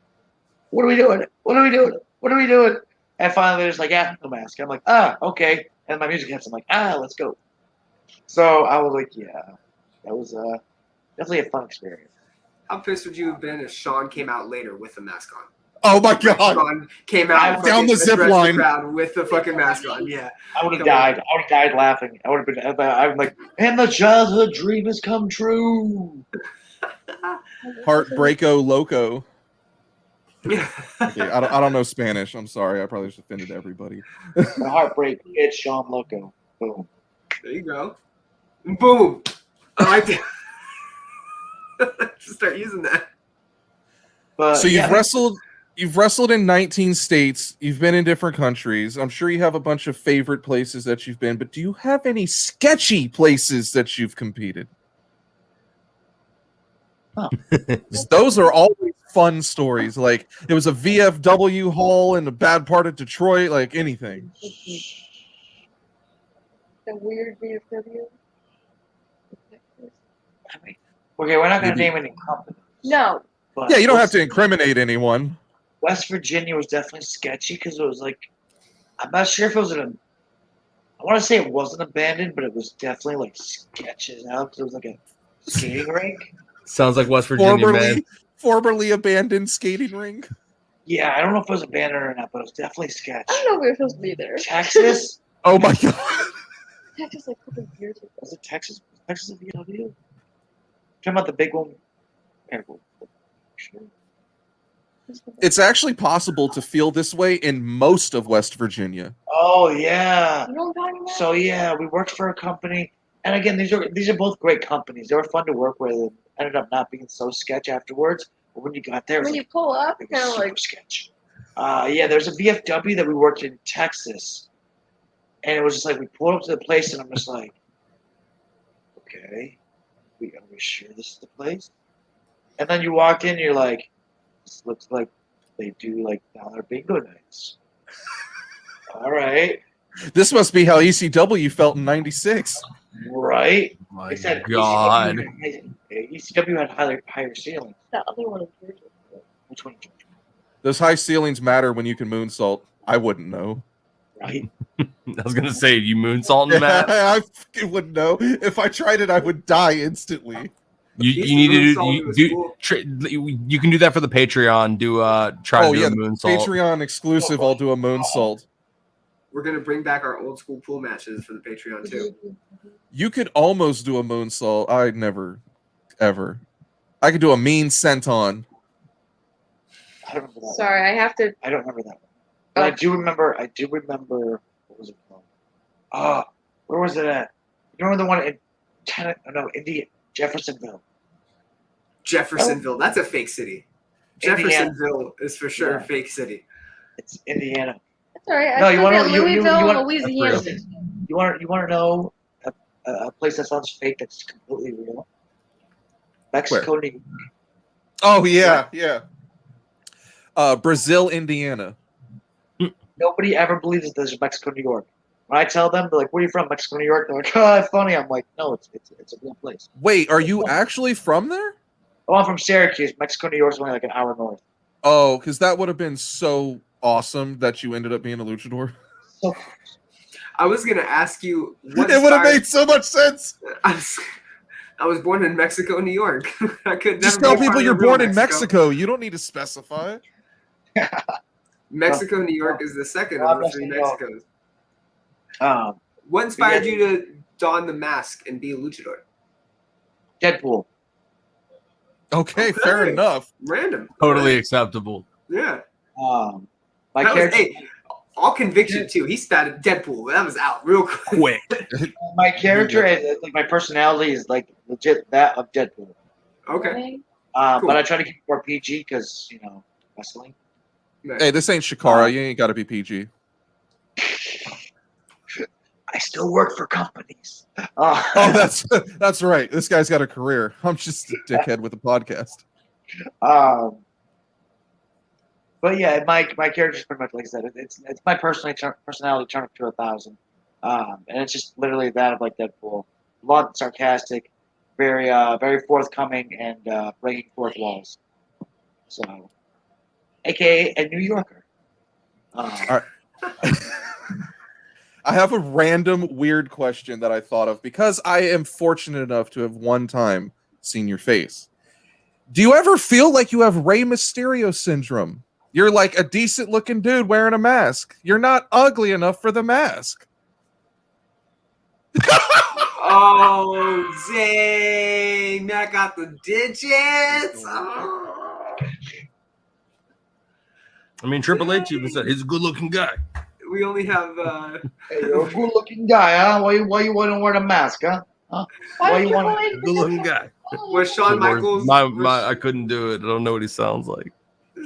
what are we doing? What are we doing? What are we doing? And finally, they're just like, yeah, no mask. I'm like, okay. And my music hits. I'm like, let's go. So I was like, yeah, that was definitely a fun experience. How pissed would you have been if Shawn came out later with the mask on? Oh my god! Shawn came out Down the zip line crowd with the fucking mask on. Yeah, I would have died. I would have died laughing. I would have been. I'm like, and the childhood dream has come true. Heartbreako Loco. yeah. Okay, I don't know Spanish. I'm sorry. I probably just offended everybody. The heartbreak. It's Shawn Loco. Boom. There you go. Boom. I like that. Just start using that. But So you've wrestled in 19 states. You've been in different countries. I'm sure you have a bunch of favorite places that you've been, but do you have any sketchy places that you've competed? Huh. Those are always fun stories. Like it was a VFW hall in a bad part of Detroit, like anything. The weird VFW. Okay, we're not going to Maybe. name any companies. No. But Yeah, you don't have to incriminate anyone. West Virginia was definitely sketchy because it was like, I'm not sure if it was I want to say it wasn't abandoned, but it was definitely like sketches out because it was like a skating rink. Sounds like West Virginia, man. Formerly abandoned skating rink. Yeah, I don't know if it was abandoned or not, but it was definitely sketch. I don't know if we were supposed to be there. Texas? Oh my god. Texas like a couple of years ago. Was it Texas? Was Texas a VW? Talking about the big one. Careful. Sure. It's actually possible to feel this way in most of West Virginia. Oh yeah. You know what I'm talking about? So yeah, we worked for a company, and again, these are both great companies. They were fun to work with, and ended up not being so sketch afterwards. But when you got there, it was when you like, pull up, it was kind of super like sketch. Yeah, there's a VFW that we worked in Texas, and it was just like we pulled up to the place, and I'm just like, okay, are we sure this is the place? And then you walk in, and you're like, this looks like they do like dollar bingo nights. All right. This must be how ECW felt in '96. Right? My Except God. ECW had higher ceilings. that other one in Georgia. Which one? Those high ceilings matter when you can moonsault. I wouldn't know. Right? I was gonna say, you moonsault in that. I fucking wouldn't know. If I tried it, I would die instantly. You need to do Cool. you can do that for the Patreon. Try to do a the moonsault. Patreon exclusive. I'll do a moonsault. We're gonna bring back our old school pool matches for the Patreon too. You could almost do a moonsault. I never, ever. I could do a mean senton. I don't remember that Sorry, I have to. one. I don't remember that one. But I do remember what was it called? Where was it at? You remember the one in Jeffersonville. Jeffersonville, that's a fake city. Indiana. Jeffersonville is for sure Yeah. a fake city. It's Indiana. That's all right. No, I you still wanna- get you- Louisville, you wanna- Louisiana. That's You want to know a place that sounds fake that's completely real? Mexico, New York. Oh yeah, yeah. Brazil, Indiana. Nobody ever believes that there's Mexico, New York. When I tell them, they're like, "Where are you from?" Mexico, New York. They're like, "Oh, funny." I'm like, "No, it's a real place." Wait, are you actually from there? Oh, I'm from Syracuse. Mexico, New York's only like an hour north. Oh, because that would have been so awesome that you ended up being a luchador. So I was gonna ask you what It would have inspired- made so much sense. I was born in Mexico, New York. I could Just never tell be a part people of you're the real born in Mexico. You don't need to specify. Mexico, New York is the second of the three Mexicos. What inspired you to don the mask and be a luchador? Deadpool. Okay, fair Okay. enough. Random. Totally acceptable. Yeah. My That was, character. hey, all conviction too. He started Deadpool. That was out real quick. My character is like my personality is like legit that of Deadpool. Okay. But Cool. I try to keep it more PG because wrestling. Hey, this ain't Shakara. You ain't got to be PG. I still work for companies. Oh, that's right. This guy's got a career. I'm just a dickhead with a podcast. But yeah, my character's pretty much like I said. It's my personality turned up to 1,000, and it's just literally that of like Deadpool. Blunt, sarcastic, very forthcoming, and breaking fourth walls. So, aka a New Yorker. All right. I have a random weird question that I thought of because I am fortunate enough to have one time seen your face. Do you ever feel like you have Rey Mysterio syndrome? You're like a decent looking dude wearing a mask. You're not ugly enough for the mask. Oh, dang. Matt got the digits. Oh. I mean, Triple H even said he's a good looking guy. We only have. Hey, you're a good-looking guy, huh? Why you want to wear the mask, huh? Why you want Good looking guy. Was Shawn Michaels? I couldn't do it. I don't know what he sounds like.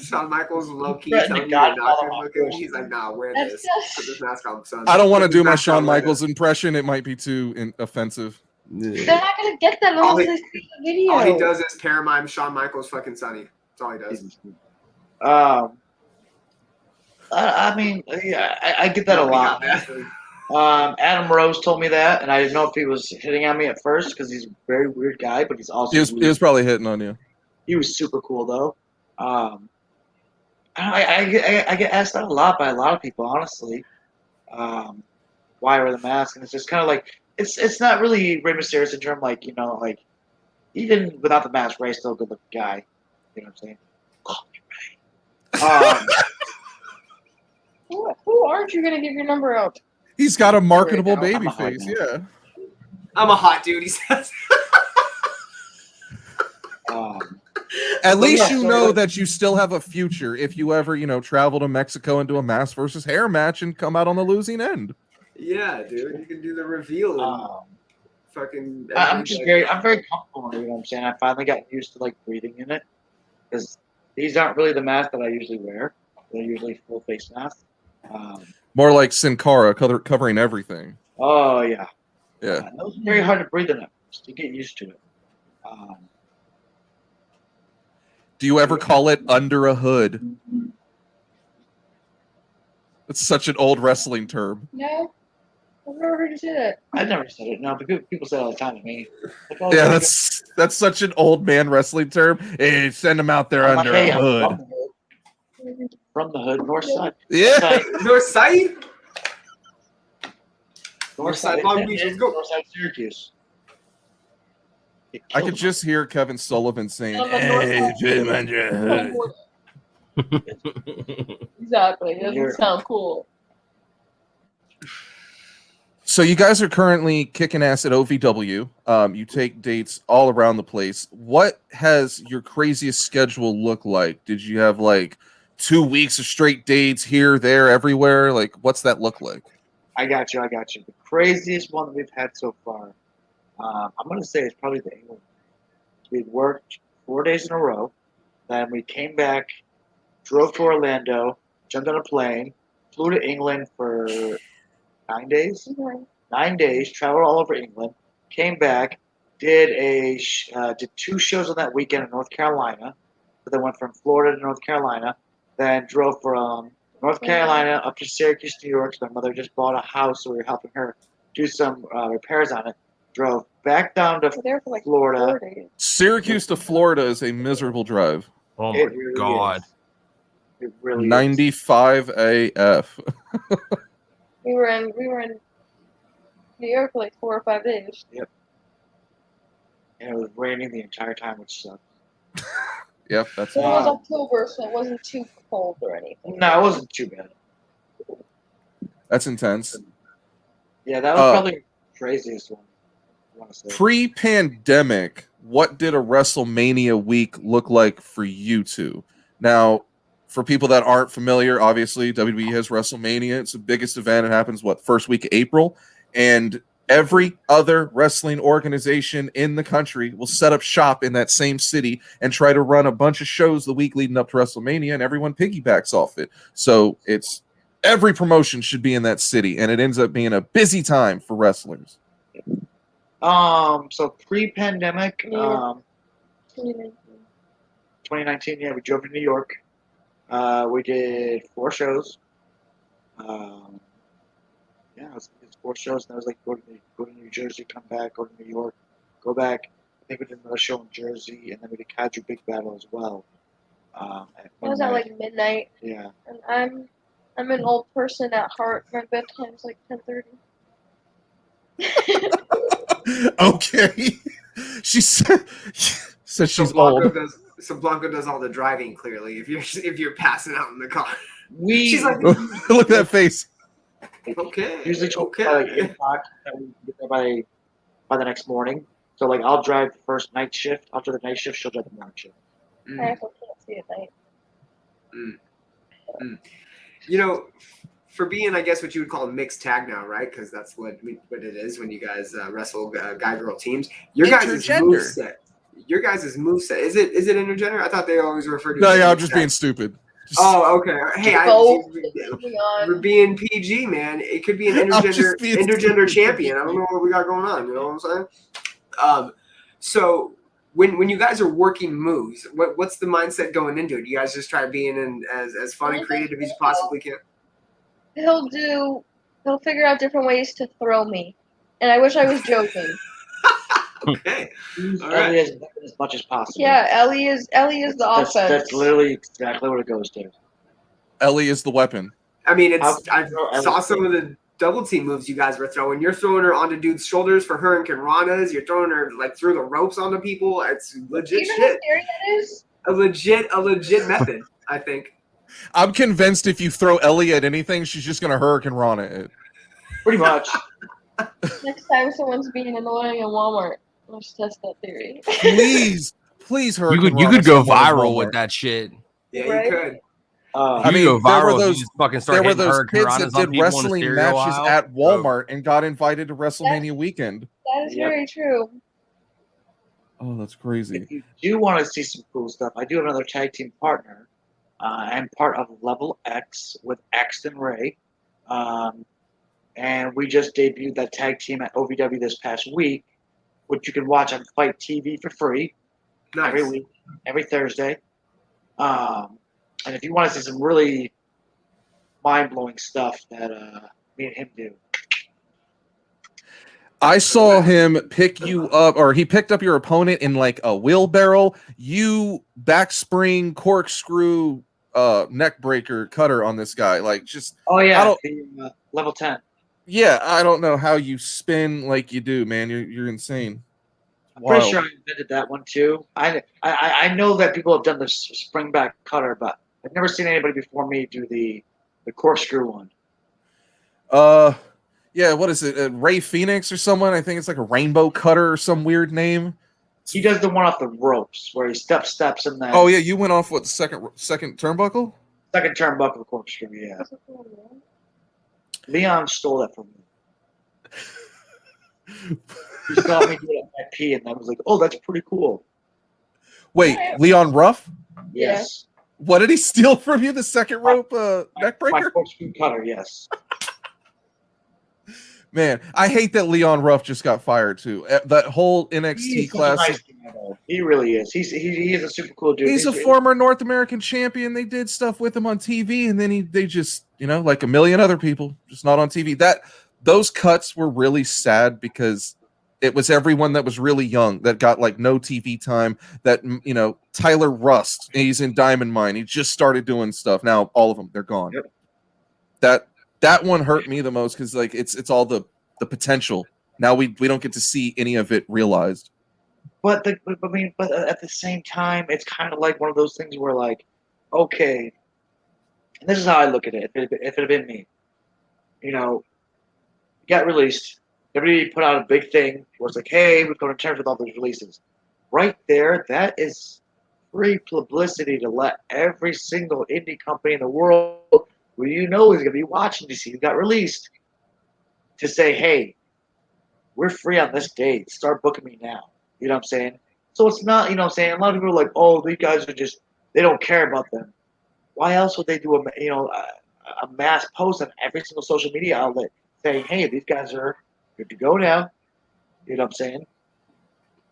Shawn Michaels low key Threaten telling the you you're not Godfather good looking. He's like, nah, wear this. Put this mask on, son. I don't want to do my Mask Shawn on, wear Michaels impression. It might be too offensive. They're not gonna get that All unless he- they see the video. All he does is paramime Shawn Michaels fucking Sonny. That's all he does. I mean, yeah, I get that a Nobody lot. got that. Adam Rose told me that, and I didn't know if he was hitting on me at first because he's a very weird guy, but he's also He was probably hitting on you. he was super cool though. I get asked that a lot by a lot of people, honestly. Why I wear the mask, and it's just kind of like it's not really Rey Mysterio syndrome, like like even without the mask, Rey's still a good looking guy. You know what I'm saying? Call me Rey. Who aren't you gonna give your number out? He's got a marketable Right now, baby I'm a hot face. man. Yeah. I'm a hot dude, he says. At least yeah, you so know like- that you still have a future if you ever, travel to Mexico and do a mask versus hair match and come out on the losing end. Yeah, dude. You can do the reveal and Um, fucking. I'm very comfortable in it, you know what I'm saying? I finally got used to like breathing in it because these aren't really the masks that I usually wear. They're usually full face masks. More like Sin Cara covering everything. Oh yeah, Yeah. it was very hard to breathe in it. Just to get used to it. Do you ever call it under a hood? It's such an old wrestling term. No, I've never heard you say that. I never said it. No, but people say it all the time to me. Like, oh, Yeah, look, that's such an old man wrestling term. Hey, send them out there I'm under like, hey, a I'm hood. from the hood. From the hood, north side. Yeah. North side? North side, Long Beach, let's go. North side, Syracuse. I could just hear Kevin Sullivan saying, On the north "Hey, side. Jim, under a hood." Exactly. It You're- doesn't sound cool. So you guys are currently kicking ass at OVW. You take dates all around the place. What has your craziest schedule look like? Did you have like 2 weeks of straight dates here, there, everywhere? Like, what's that look like? I got you. The craziest one that we've had so far, I'm going to say it's probably the England. We worked 4 days in a row. Then we came back, drove to Orlando, jumped on a plane, flew to England for 9 days. 9 days, traveled all over England, came back, did did 2 shows on that weekend in North Carolina. But then went from Florida to North Carolina. Then drove from North Carolina up to Syracuse, New York. So my mother just bought a house, so we were helping her do some repairs on it. Drove back down to We're there for like Florida. 4 days. Syracuse to Florida is a miserable drive. Oh my It really god. is. It really is. 95 AF. We were in New York for like 4 or 5 days. And it was raining the entire time, which sucked. Yep, that's So it was Wow. October, so it wasn't too cold or anything. No, it wasn't too bad. intense. Yeah, that was probably the craziest one. I want to say. Pre-pandemic, what did a WrestleMania week look like for you two? Now, for people that aren't familiar, obviously WWE has WrestleMania. It's the biggest event. It happens first week of April, and every other wrestling organization in the country will set up shop in that same city and try to run a bunch of shows the week leading up to WrestleMania, and everyone piggybacks off it. So it's every promotion should be in that city, and it ends up being a busy time for wrestlers. So pre-pandemic, Yeah. 2019, yeah, we drove to New York. We did 4 shows. Yeah, it was 4 shows, and I was like, go to New Jersey, come back, go to New York, go back. I think we did another show in Jersey, and then we did Kaiju Big Battle as well. I was at like midnight, Yeah. and I'm an old person at heart. My bedtime's like 10:30. Okay. She said she's So Blanco old. Blanco does all the driving clearly. If you're passing out in the car, We she's like, Look at that face. okay, usually by like okay. 8 o'clock, and we get there by the next morning. So like I'll drive the first night shift. After the night shift, she'll drive the morning shift. I also can't see at night. You know, for being, I guess, what you would call a mixed tag now, right? Because that's what it is when you guys wrestle guy-girl teams. Your guys' moveset. Your guys' moveset. Is it intergender? I thought they always referred to. No, yeah, I'm just being stupid. Oh, okay. Hey, we're being PG, man. It could be an intergender champion. I don't know what we got going on. You know what I'm saying? So when you guys are working moves, what's the mindset going into it? You guys just try being as fun and creative as you possibly can. He'll figure out different ways to throw me, and I wish I was joking. Okay. Use All right. Ellie as much as possible. Yeah, Ellie is the offense. That's literally exactly what it goes to. Ellie is the weapon. I mean, I saw some of the double team moves you guys were throwing. You're throwing her onto dudes' shoulders for her and Ranas. You're throwing her like through the ropes onto people. It's legit shit. How scary that is? A legit method, I think. I'm convinced if you throw Ellie at anything, she's just gonna Hurricane Rana it. Pretty much. Next time someone's being annoying in Walmart, let's test that theory. Please, Hurricane You Rana could go someone at viral Walmart. with that shit. Yeah, Right? you could. I mean, go there were viral if those you just fucking start there were hitting those Hurricane kids that Ranas on did people in a wrestling stereo matches aisle. at Walmart and got invited to WrestleMania weekend. That is very true. Oh, that's crazy. If you do want to see some cool stuff, I do have another tag team partner. I'm part of Level X with Axton Ray. And we just debuted that tag team at OVW this past week, which you can watch on Fight TV for free every week, every Thursday. And if you want to see some really mind-blowing stuff that me and him do. I saw him pick you up, or he picked up your opponent in like a wheelbarrow. You backspring, corkscrew, neck breaker, cutter on this guy. Like, just the level 10. Yeah, I don't know how you spin like you do, man. You're insane. I'm pretty sure I invented that one too. I know that people have done the spring back cutter, but I've never seen anybody before me do the corkscrew one. Yeah, what is it? Ray Phoenix or someone? I think it's like a rainbow cutter or some weird name. He does the one off the ropes where he steps and then. Oh yeah, you went off what second turnbuckle? Second turnbuckle corkscrew, yeah. Leon stole that from me. He saw me do it at P, and I was like, "Oh, that's pretty cool." Wait, Leon Ruff? Yes. What did he steal from you? The second rope neck breaker? My corkscrew cutter, yes. Man, I hate that Leon Ruff just got fired too. That whole NXT classic. He really is. He is a super cool dude. He's a former North American champion. They did stuff with him on TV, and then they just, like a million other people, just not on TV. Those cuts were really sad because it was everyone that was really young that got like no TV time. That Tyler Rust, he's in Diamond Mine. He just started doing stuff. Now all of them, they're gone. Yep. That one hurt me the most because like it's all the potential. Now we don't get to see any of it realized. But at the same time, it's kind of like one of those things where like, okay, and this is how I look at it. If it had been me, got released. Everybody put out a big thing where it's like, hey, we've come to terms with all those releases. Right there, that is free publicity to let every single indie company in the world who is going to be watching to see who got released to say, hey, we're free on this date. Start booking me now. You know what I'm saying? So it's not, what I'm saying? A lot of people are like, oh, these guys are just, they don't care about them. Why else would they do a mass post on every single social media outlet saying, hey, these guys are good to go now. You know what I'm saying?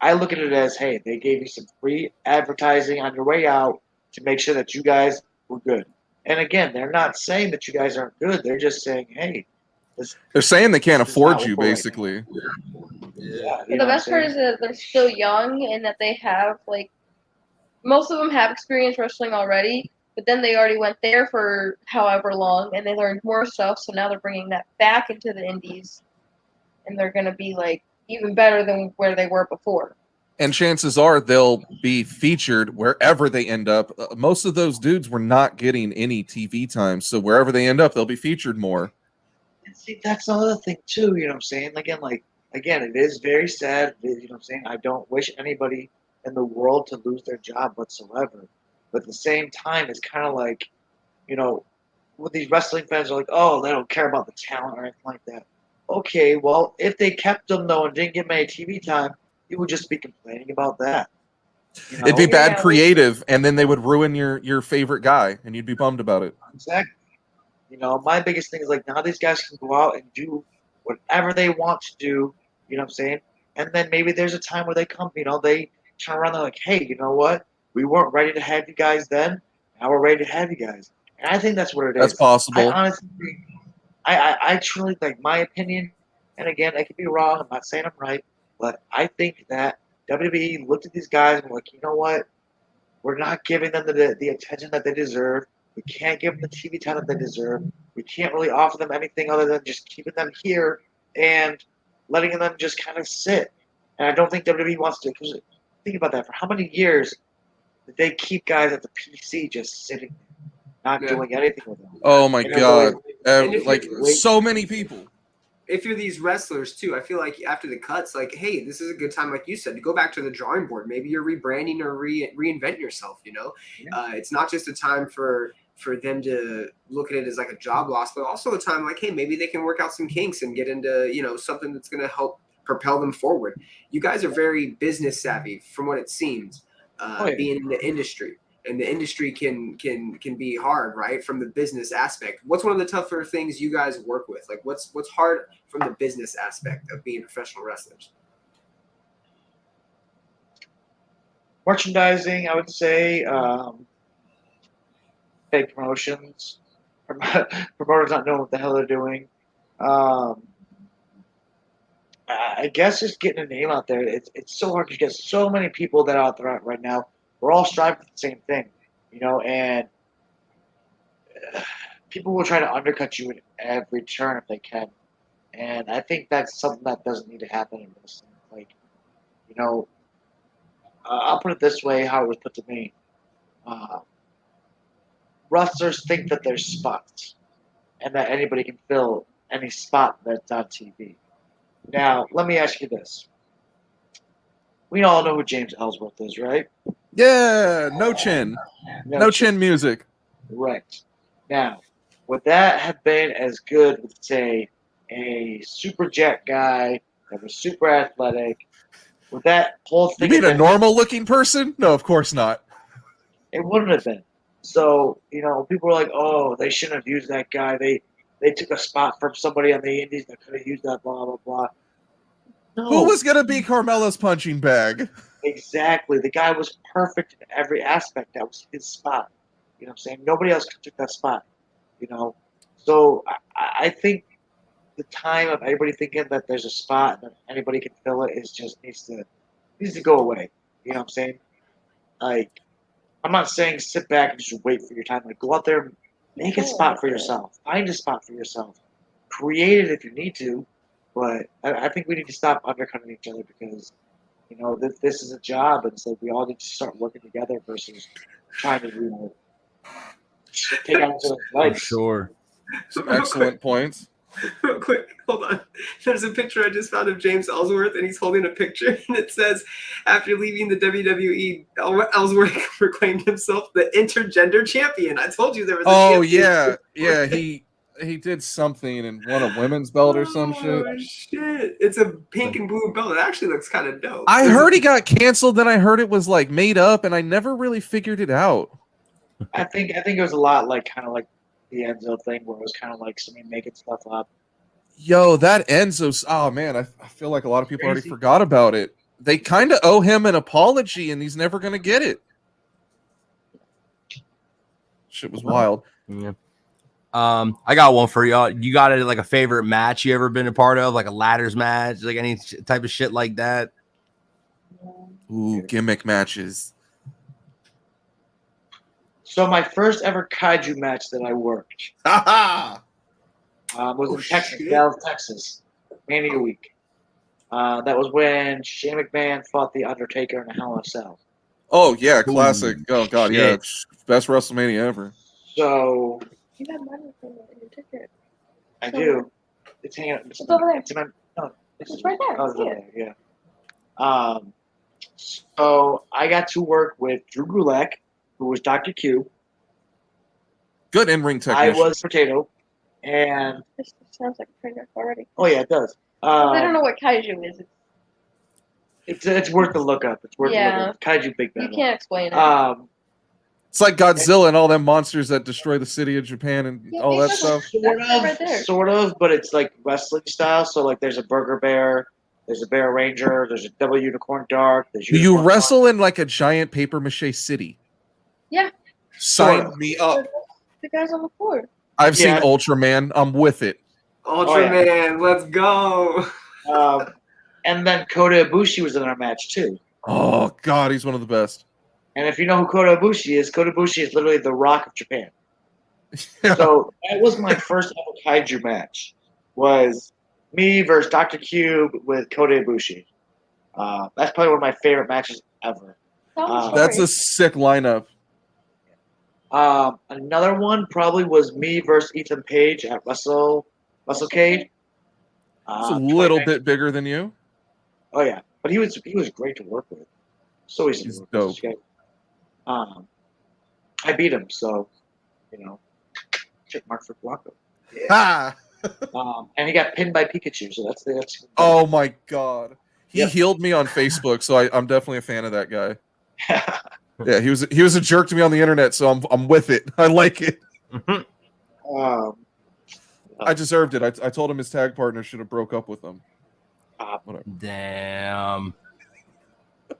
I look at it as, hey, they gave you some free advertising on your way out to make sure that you guys were good. And again, they're not saying that you guys aren't good. They're just saying, hey, They're saying they can't this is afford not you, what we're basically. Yeah, The best part is that they're still young and that they have, like, most of them have experience wrestling already, but then they already went there for however long and they learned more stuff, so now they're bringing that back into the indies and they're going to be, like, even better than where they were before. And chances are they'll be featured wherever they end up. Most of those dudes were not getting any TV time, so wherever they end up, they'll be featured more. And see, that's another thing too. You know what I'm saying? Again, it is very sad. You know what I'm saying? I don't wish anybody in the world to lose their job whatsoever. But at the same time, it's kind of like, you know, with these wrestling fans are like, oh, they don't care about the talent or anything like that. Okay, well, if they kept them though and didn't give them any TV time, you would just be complaining about that. You know? It'd be bad Yeah. creative, and then they would ruin your favorite guy, and you'd be bummed about it. Exactly. You know, my biggest thing is like now these guys can go out and do whatever they want to do. You know what I'm saying? And then maybe there's a time where they come, you know, they turn around, they're like, hey, you know what? We weren't ready to have you guys then. Now we're ready to have you guys. And I think that's what it is. That's possible. I honestly think, I truly think my opinion, and again, I could be wrong. I'm not saying I'm right, but I think that WWE looked at these guys and were like, you know what? We're not giving them the attention that they deserve. We can't give them the TV time that they deserve. We can't really offer them anything other than just keeping them here and letting them just kind of sit. And I don't think WWE wants to. Because think about that. For how many years did they keep guys at the PC just sitting there, not doing anything with them? Oh my And god! if So many people. If you're these wrestlers too, I feel like after the cuts, like, hey, this is a good time, like you said, to go back to the drawing board. Maybe you're rebranding or reinvent yourself. You know, it's not just a time for them to look at it as like a job loss, but also a time like, hey, maybe they can work out some kinks and get into, you know, something that's going to help propel them forward. You guys are very business savvy, from what it seems, being in the industry. And the industry can be hard, right? From the business aspect. What's one of the tougher things you guys work with? Like what's hard from the business aspect of being professional wrestlers? Merchandising, I would say, fake promotions, promoters not knowing what the hell they're doing. I guess just getting a name out there. It's so hard to get so many people that are out there right now. We're all striving for the same thing, you know, and people will try to undercut you at every turn if they can. And I think that's something that doesn't need to happen in this. Like, you know, I'll put it this way, how it was put to me. Wrestlers think that there's spots and that anybody can fill any spot that's on TV. Now, let me ask you this. We all know who James Ellsworth is, right? Yeah, no chin. No chin music. Right. Now, would that have been as good with, say, a super jet guy that was super athletic? Would that whole You thing mean have a been, normal looking person? No, of course not. it wouldn't have been. So, you know, people are like, oh, they shouldn't have used that guy. They took a spot from somebody on the Indies that could have used that, blah, blah, blah. No. Who was going to be Carmella's punching bag? Exactly. The guy was perfect in every aspect. That was his spot. You know what I'm saying? Nobody else took that spot. You know? So I think the time of everybody thinking that there's a spot and that anybody can fill it is just needs to go away. You know what I'm saying? Like, I'm not saying sit back and just wait for your time. Like, go out there, make a spot for yourself. Find a spot for yourself. Create it if you need to. But I think we need to stop undercutting each other because, you know, this is a job, and so we all need to start working together versus trying to, you know, take out each other's legs. Sure. Some excellent points. Real quick, hold on. There's a picture I just found of James Ellsworth, and he's holding a picture, and it says, after leaving the WWE, Ellsworth proclaimed himself the intergender champion. I told you there was a champion. Yeah, he did something and won a women's belt or some shit. Oh, shit. It's a pink and blue belt. It actually looks kind of dope. I heard he got canceled, then I heard it was like made up, and I never really figured it out. I think it was a lot like kind of like the Enzo thing where it was kind of like somebody making stuff up. Yo, that Enzo's. Oh man, I feel like a lot of people already Crazy. forgot about it. They kind of owe him an apology, and he's never gonna get it. Shit was wild. Yeah. I got one for y'all. You got it like a favorite match you ever been a part of, like a ladders match, like any type of shit like that? Ooh, gimmick matches. So my first ever kaiju match that I worked Ha was in Texas, shit. Dallas, Texas, Mania week. That was when Shane McMahon fought the Undertaker in a Hell in a Cell. Oh yeah, classic. Ooh, Oh god, yeah, shit. best WrestleMania ever. So You got money from your ticket. I do. It's hanging out. It's over there. It's in my, no, It's right there. Oh, It's it's over here. there, yeah. So I got to work with Drew Gulak, who was Dr. Q. Good in-ring I technician. was Potato, and This sounds like a train wreck already. oh yeah, it does. I don't know what kaiju is. It's worth the look up. It's worth the Yeah. look up. Kaiju Big You Battle. can't explain it. It's like Godzilla and all them monsters that destroy the city of Japan and Yeah, all that it's stuff. Sort of, but it's like wrestling style. So like, there's a Burger Bear, there's a Bear Ranger, there's a Double Unicorn Dark. There's Do you Unicorn wrestle in like a giant paper mache city? Yeah. Sign Sort of. me up. The guys on the floor. I've seen Yeah. Ultraman. I'm with it. Ultraman, let's go. And then Kota Ibushi was in our match too. Oh god, he's one of the best. And if you know who Kota Ibushi is literally the Rock of Japan. So that was my first ever kaiju match. Was me versus Dr. Cube with Kota Ibushi. That's probably one of my favorite matches ever. Tell the story. That's a sick lineup. Another one probably was me versus Ethan Page at WrestleCade. It's a little 2019. bit bigger than you. Oh yeah, but he was great to work with. So easy He's to work dope. with. This guy. I beat him, so check mark for Blanco. Ha! And he got pinned by Pikachu, so that's. Oh my god. He Yep. healed me on Facebook, so I'm definitely a fan of that guy. Yeah, he was a jerk to me on the internet, so I'm with it. I like it. I deserved it. I told him his tag partner should have broke up with him. Damn.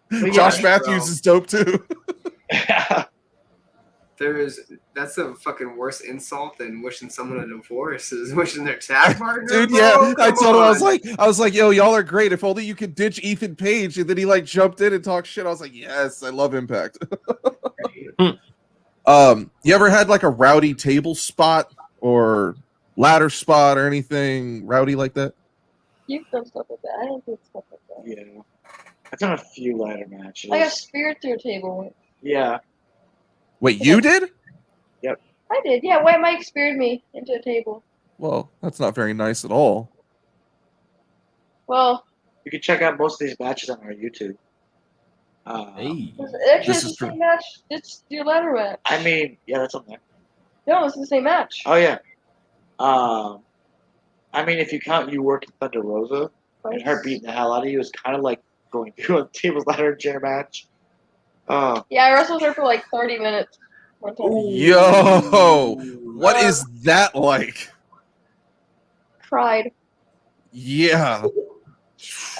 But Josh yeah, Matthews is dope too. That's a fucking worse insult than wishing someone a divorce is wishing their tag partner. Dude, bro. yeah. I Come told him on. I was like, yo, y'all are great. If only you could ditch Ethan Page. And then he like jumped in and talked shit. I was like, yes, I love Impact. You ever had like a rowdy table spot or ladder spot or anything rowdy like that? You've done stuff like that. I don't do stuff like that. Yeah, I've done a few ladder matches. I got speared through a table. Yeah, Wait, you did? I did. Yeah, White Mike speared me into a table. Well, that's not very nice at all. Well, you can check out most of these matches on our YouTube. Hey. actually, This it's is the true. same match. It's your ladder match. I mean, yeah, that's on there. No, it's the same match. Oh yeah. I mean, if you count you working Thunder Rosa and her beating the hell out of you, is kind of like going through a table ladder chair match. Yeah, I wrestled her for like 30 minutes one time. Yo, what is that like? Cried. Yeah. That's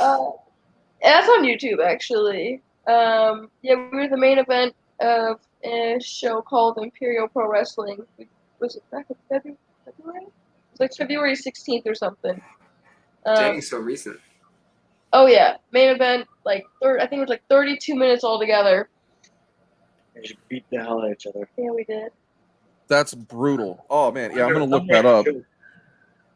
on YouTube, actually. Yeah, we were the main event of a show called Imperial Pro Wrestling. Was it back in February? It was like February 16th or something. Dang, so recent. Oh yeah, main event. Like I think it was like 32 minutes altogether. They just beat the hell out of each other. Yeah, we did. That's brutal. Oh man, yeah, I'm gonna look that up.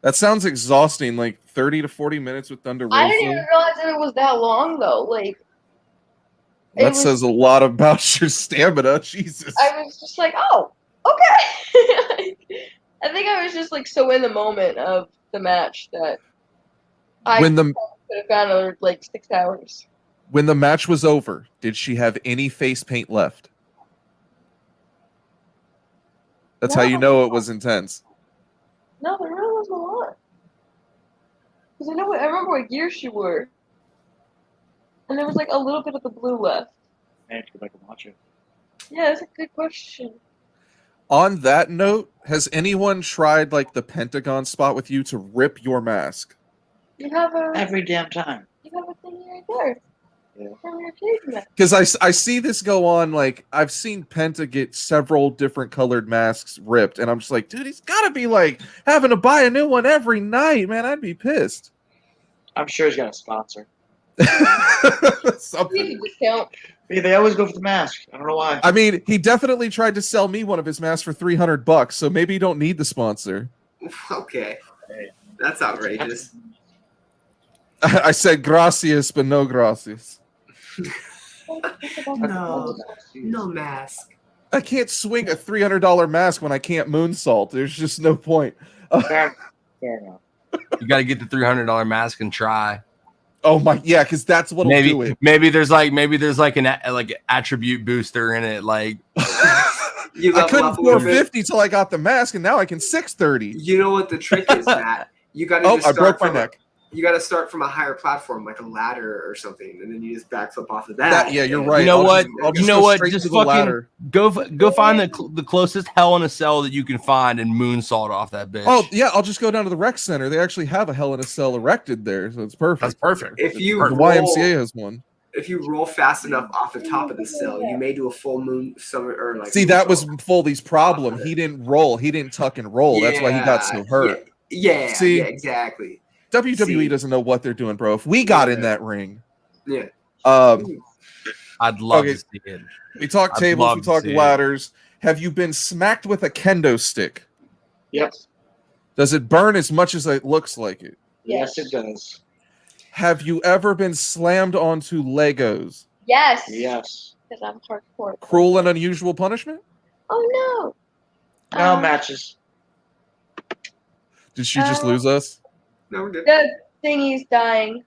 That sounds exhausting. Like 30 to 40 minutes with Thunder Rosa. I didn't even realize that it was that long though. Like That says a lot about your stamina. Jesus. I was just like, oh, okay. I think I was just like so in the moment of the match that I When the could have gone another like 6 hours. when the match was over, did she have any face paint left? That's how you know it was intense. No, there really wasn't a lot. Because I remember what gear she wore. And there was like a little bit of the blue left. Man, go back and watch it. Yeah, that's a good question. On that note, has anyone tried like the Pentagon spot with you to rip your mask? You have a Every damn time. thingy right there. Yeah. From your Kaiju Matches. Because I see this go on. Like I've seen Penta get several different colored masks ripped, and I'm just like, dude, he's got to be like having to buy a new one every night, man. I'd be pissed. I'm sure he's got a sponsor. Something. You discount. Yeah, they always go for the mask. I don't know why. I mean, he definitely tried to sell me one of his masks for $300, so maybe you don't need the sponsor. Okay, that's outrageous. I said gracias, but no gracias. No mask. I can't swing a $300 mask when I can't moonsault. There's just no point. Fair enough. You got to get the $300 mask and try. Oh my, yeah, because that's what'll do it. Maybe there's like an attribute booster in it. Like I couldn't 450 till I got the mask, and now I can 630. You know what the trick is, Matt? You got to. I broke my neck. You got to start from a higher platform, like a ladder or something, and then you just backflip off of that. Yeah, you're right. You know what? Just Just the ladder. fucking go find the closest Hell in a Cell that you can find and moonsault off that bitch. Oh yeah, I'll just go down to the rec center. They actually have a Hell in a Cell erected there, so it's perfect. That's perfect. If you The YMCA has one. If you roll fast enough off the top of the cell, you may do a full moon summer or like. See, that was Foley's problem. He didn't roll. He didn't tuck and roll. That's why he got so hurt. Yeah, See? yeah, exactly. WWE doesn't know what they're doing, bro. If we got in that ring, Yeah. I'd love to see it. We talk tables, we talk ladders. Have you been smacked with a kendo stick? Yes. Does it burn as much as it looks like it? Yes, it does. Have you ever been slammed onto Legos? Yes. Yes. Because I'm hardcore. Cruel and unusual punishment? Oh no. No matches. Did she just lose us? No, we're good. The thingy's dying.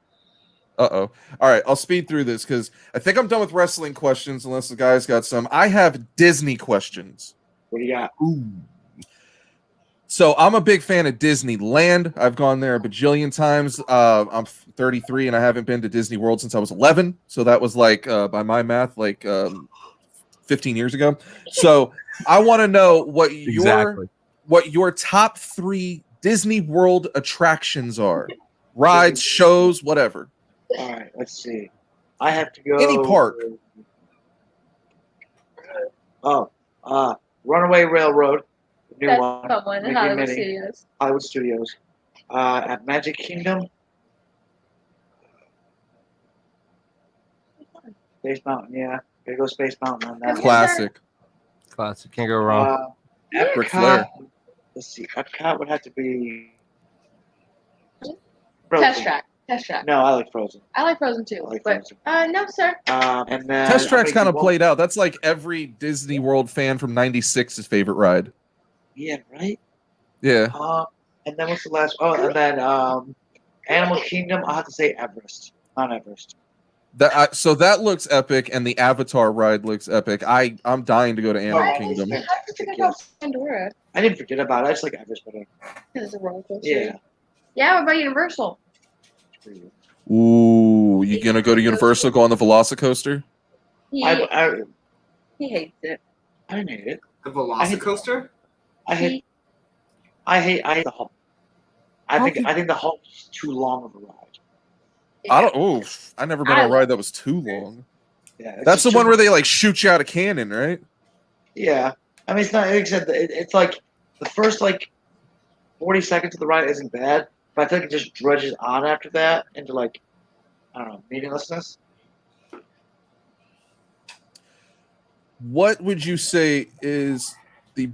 Uh-oh. All right, I'll speed through this because I think I'm done with wrestling questions unless the guys got some. I have Disney questions. What do you got? Ooh. So I'm a big fan of Disneyland. I've gone there a bajillion times. I'm 33 and I haven't been to Disney World since I was 11. So that was like, by my math, like 15 years ago. So I want to know what your top 3 Disney World attractions are. Rides, shows, whatever. All right, let's see. I have to go. Any park. Runaway Railroad. The new That's one. someone in Mickey Hollywood Minnie, Studios. Hollywood Studios. At Magic Kingdom. Space Mountain, yeah. Gotta go Space Mountain on that. Classic. Classic. Can't go wrong. Ric Flair. Epcot. Let's see. Epcot would have to be. Test Track. Test Track. No, I like Frozen. I like Frozen too. I like but Frozen. no, sir. And then Test Track's kind of played. played out. That's like every Disney World fan from '96's favorite ride. Yeah, right. Yeah. And then what's the last? Oh, and then Animal Kingdom. I'll have to say Everest. Mount Everest. So that looks epic, and the Avatar ride looks epic. I'm dying to go to Animal Oh, Kingdom. I have to forget about Pandora. I didn't forget about it. I just like Everest better. Because it's a roller coaster. Yeah. Yeah, what about Universal? Ooh, you gonna go to Universal? Go on the Velocicoaster? He hates it. I didn't hate it. The Velocicoaster? I hate the Hulk. I think the Hulk's too long of a ride. I never been on a ride that was too long. Yeah, That's the one where they like shoot you out a cannon, right? Yeah, I mean it's not. Except it's like the first like 40 seconds of the ride isn't bad, but I feel like it just drudges on after that into like I don't know meaninglessness. What would you say is the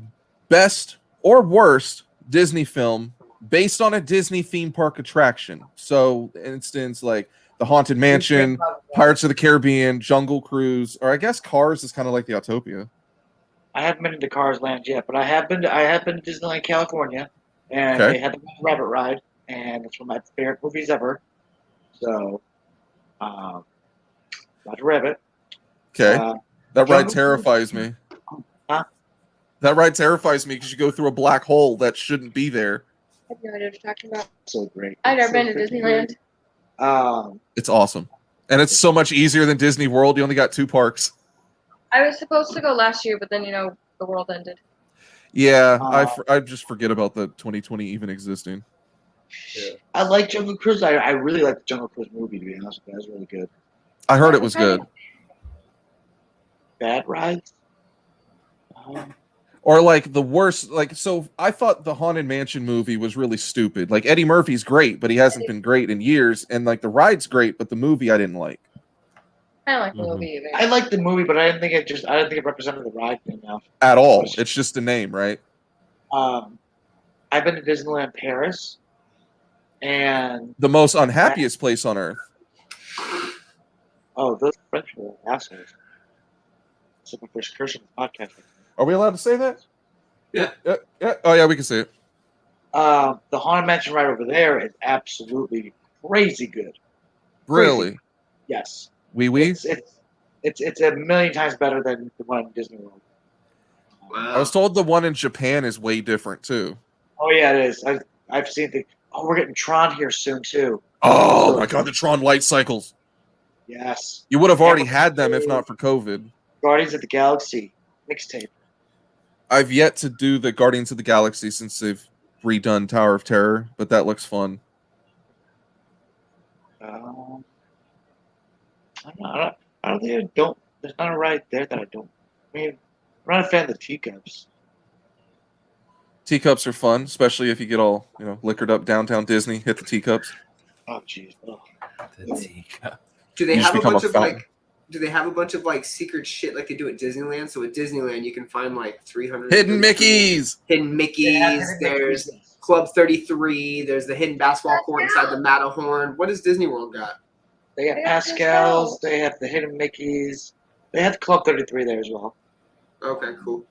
best or worst Disney film based on a Disney theme park attraction? So, instance, like the Haunted Mansion, Pirates of the Caribbean, Jungle Cruise, or I guess Cars is kind of like the Autopia. I haven't been to Cars Land yet, but I have been to Disneyland, California, and they had the Rabbit Ride, and it's one of my favorite movies ever. So, Roger Rabbit. Okay. That ride Jungle terrifies me. Huh? That ride terrifies me because you go through a black hole that shouldn't be there. I have no idea what you're talking about. So great. I've never So been to freaking Disneyland. great. It's awesome. And it's so much easier than Disney World. You only got 2 parks. I was supposed to go last year, but then, the world ended. Yeah, Uh, I just forget about the 2020 even existing. I like Jungle Cruise. I really like the Jungle Cruise movie, to be honest with you. That was really good. I heard it was good. Bad rides? Or like the worst, like, so I thought the Haunted Mansion movie was really stupid. Like Eddie Murphy's great, but he hasn't been great in years. And like the ride's great, but the movie I didn't like I don't like the movie either. I liked the movie, but I didn't think it represented the ride enough. at all. It's just a name, right? I've been to Disneyland Paris, and The most unhappiest place on earth. those French were assholes. It's my first curse on the podcast. Are we allowed to say that? Yeah. Yeah. Oh yeah, we can say it. The Haunted Mansion ride over there is absolutely crazy good. Really? Yes. Wee. It's a million times better than the one in Disney World. I was told the one in Japan is way different too. Oh yeah, it is. I've seen the. Oh, we're getting Tron here soon too. Oh my god, the Tron light cycles. Yes. You would have already had them if not for COVID. Guardians of the Galaxy mixtape. I've yet to do the Guardians of the Galaxy since they've redone Tower of Terror, but that looks fun. I don't. There's not a ride there that I don't. I mean, I'm not a fan of the teacups. Teacups are fun, especially if you get all liquored up downtown Disney. Hit the teacups. Oh jeez. Oh. The teacup. Do they You just have a become bunch a of fountain. like? Do they have a bunch of like secret shit like they do at Disneyland? So at Disneyland, you can find like 300 Hidden Mickeys. Hidden Mickeys. There's Club 33. There's the hidden basketball court inside the Matterhorn. What does Disney World got? They have Pascal's. They have the Hidden Mickeys. They have Club 33 there as well. Okay, cool.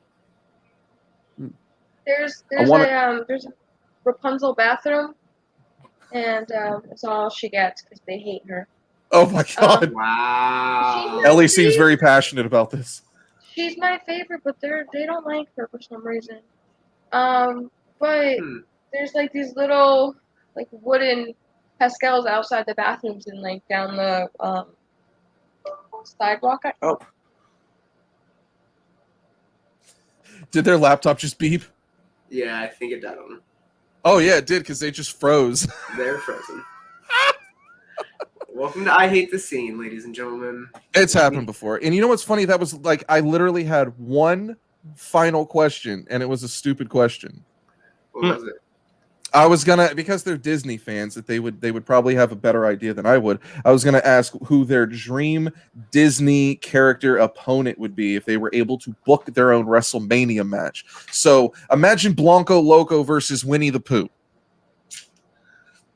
There's wanna- a Rapunzel bathroom, and it's all she gets because they hate her. Oh my god. Wow. Ellie seems very passionate about this. She's my favorite, but they don't like her for some reason. But there's like these little like wooden Pascals outside the bathrooms and like down the sidewalk. Oh. Did their laptop just beep? Yeah, I think it died on them. Oh yeah, it did because they just froze. They're frozen. Welcome to I Hate the Scene, ladies and gentlemen. It's happened before. And you know what's funny? That was like I literally had one final question, and it was a stupid question. What was it? I was gonna, because they're Disney fans, that they would probably have a better idea than I would. I was gonna ask who their dream Disney character opponent would be if they were able to book their own WrestleMania match. So imagine Blanco Loco versus Winnie the Pooh.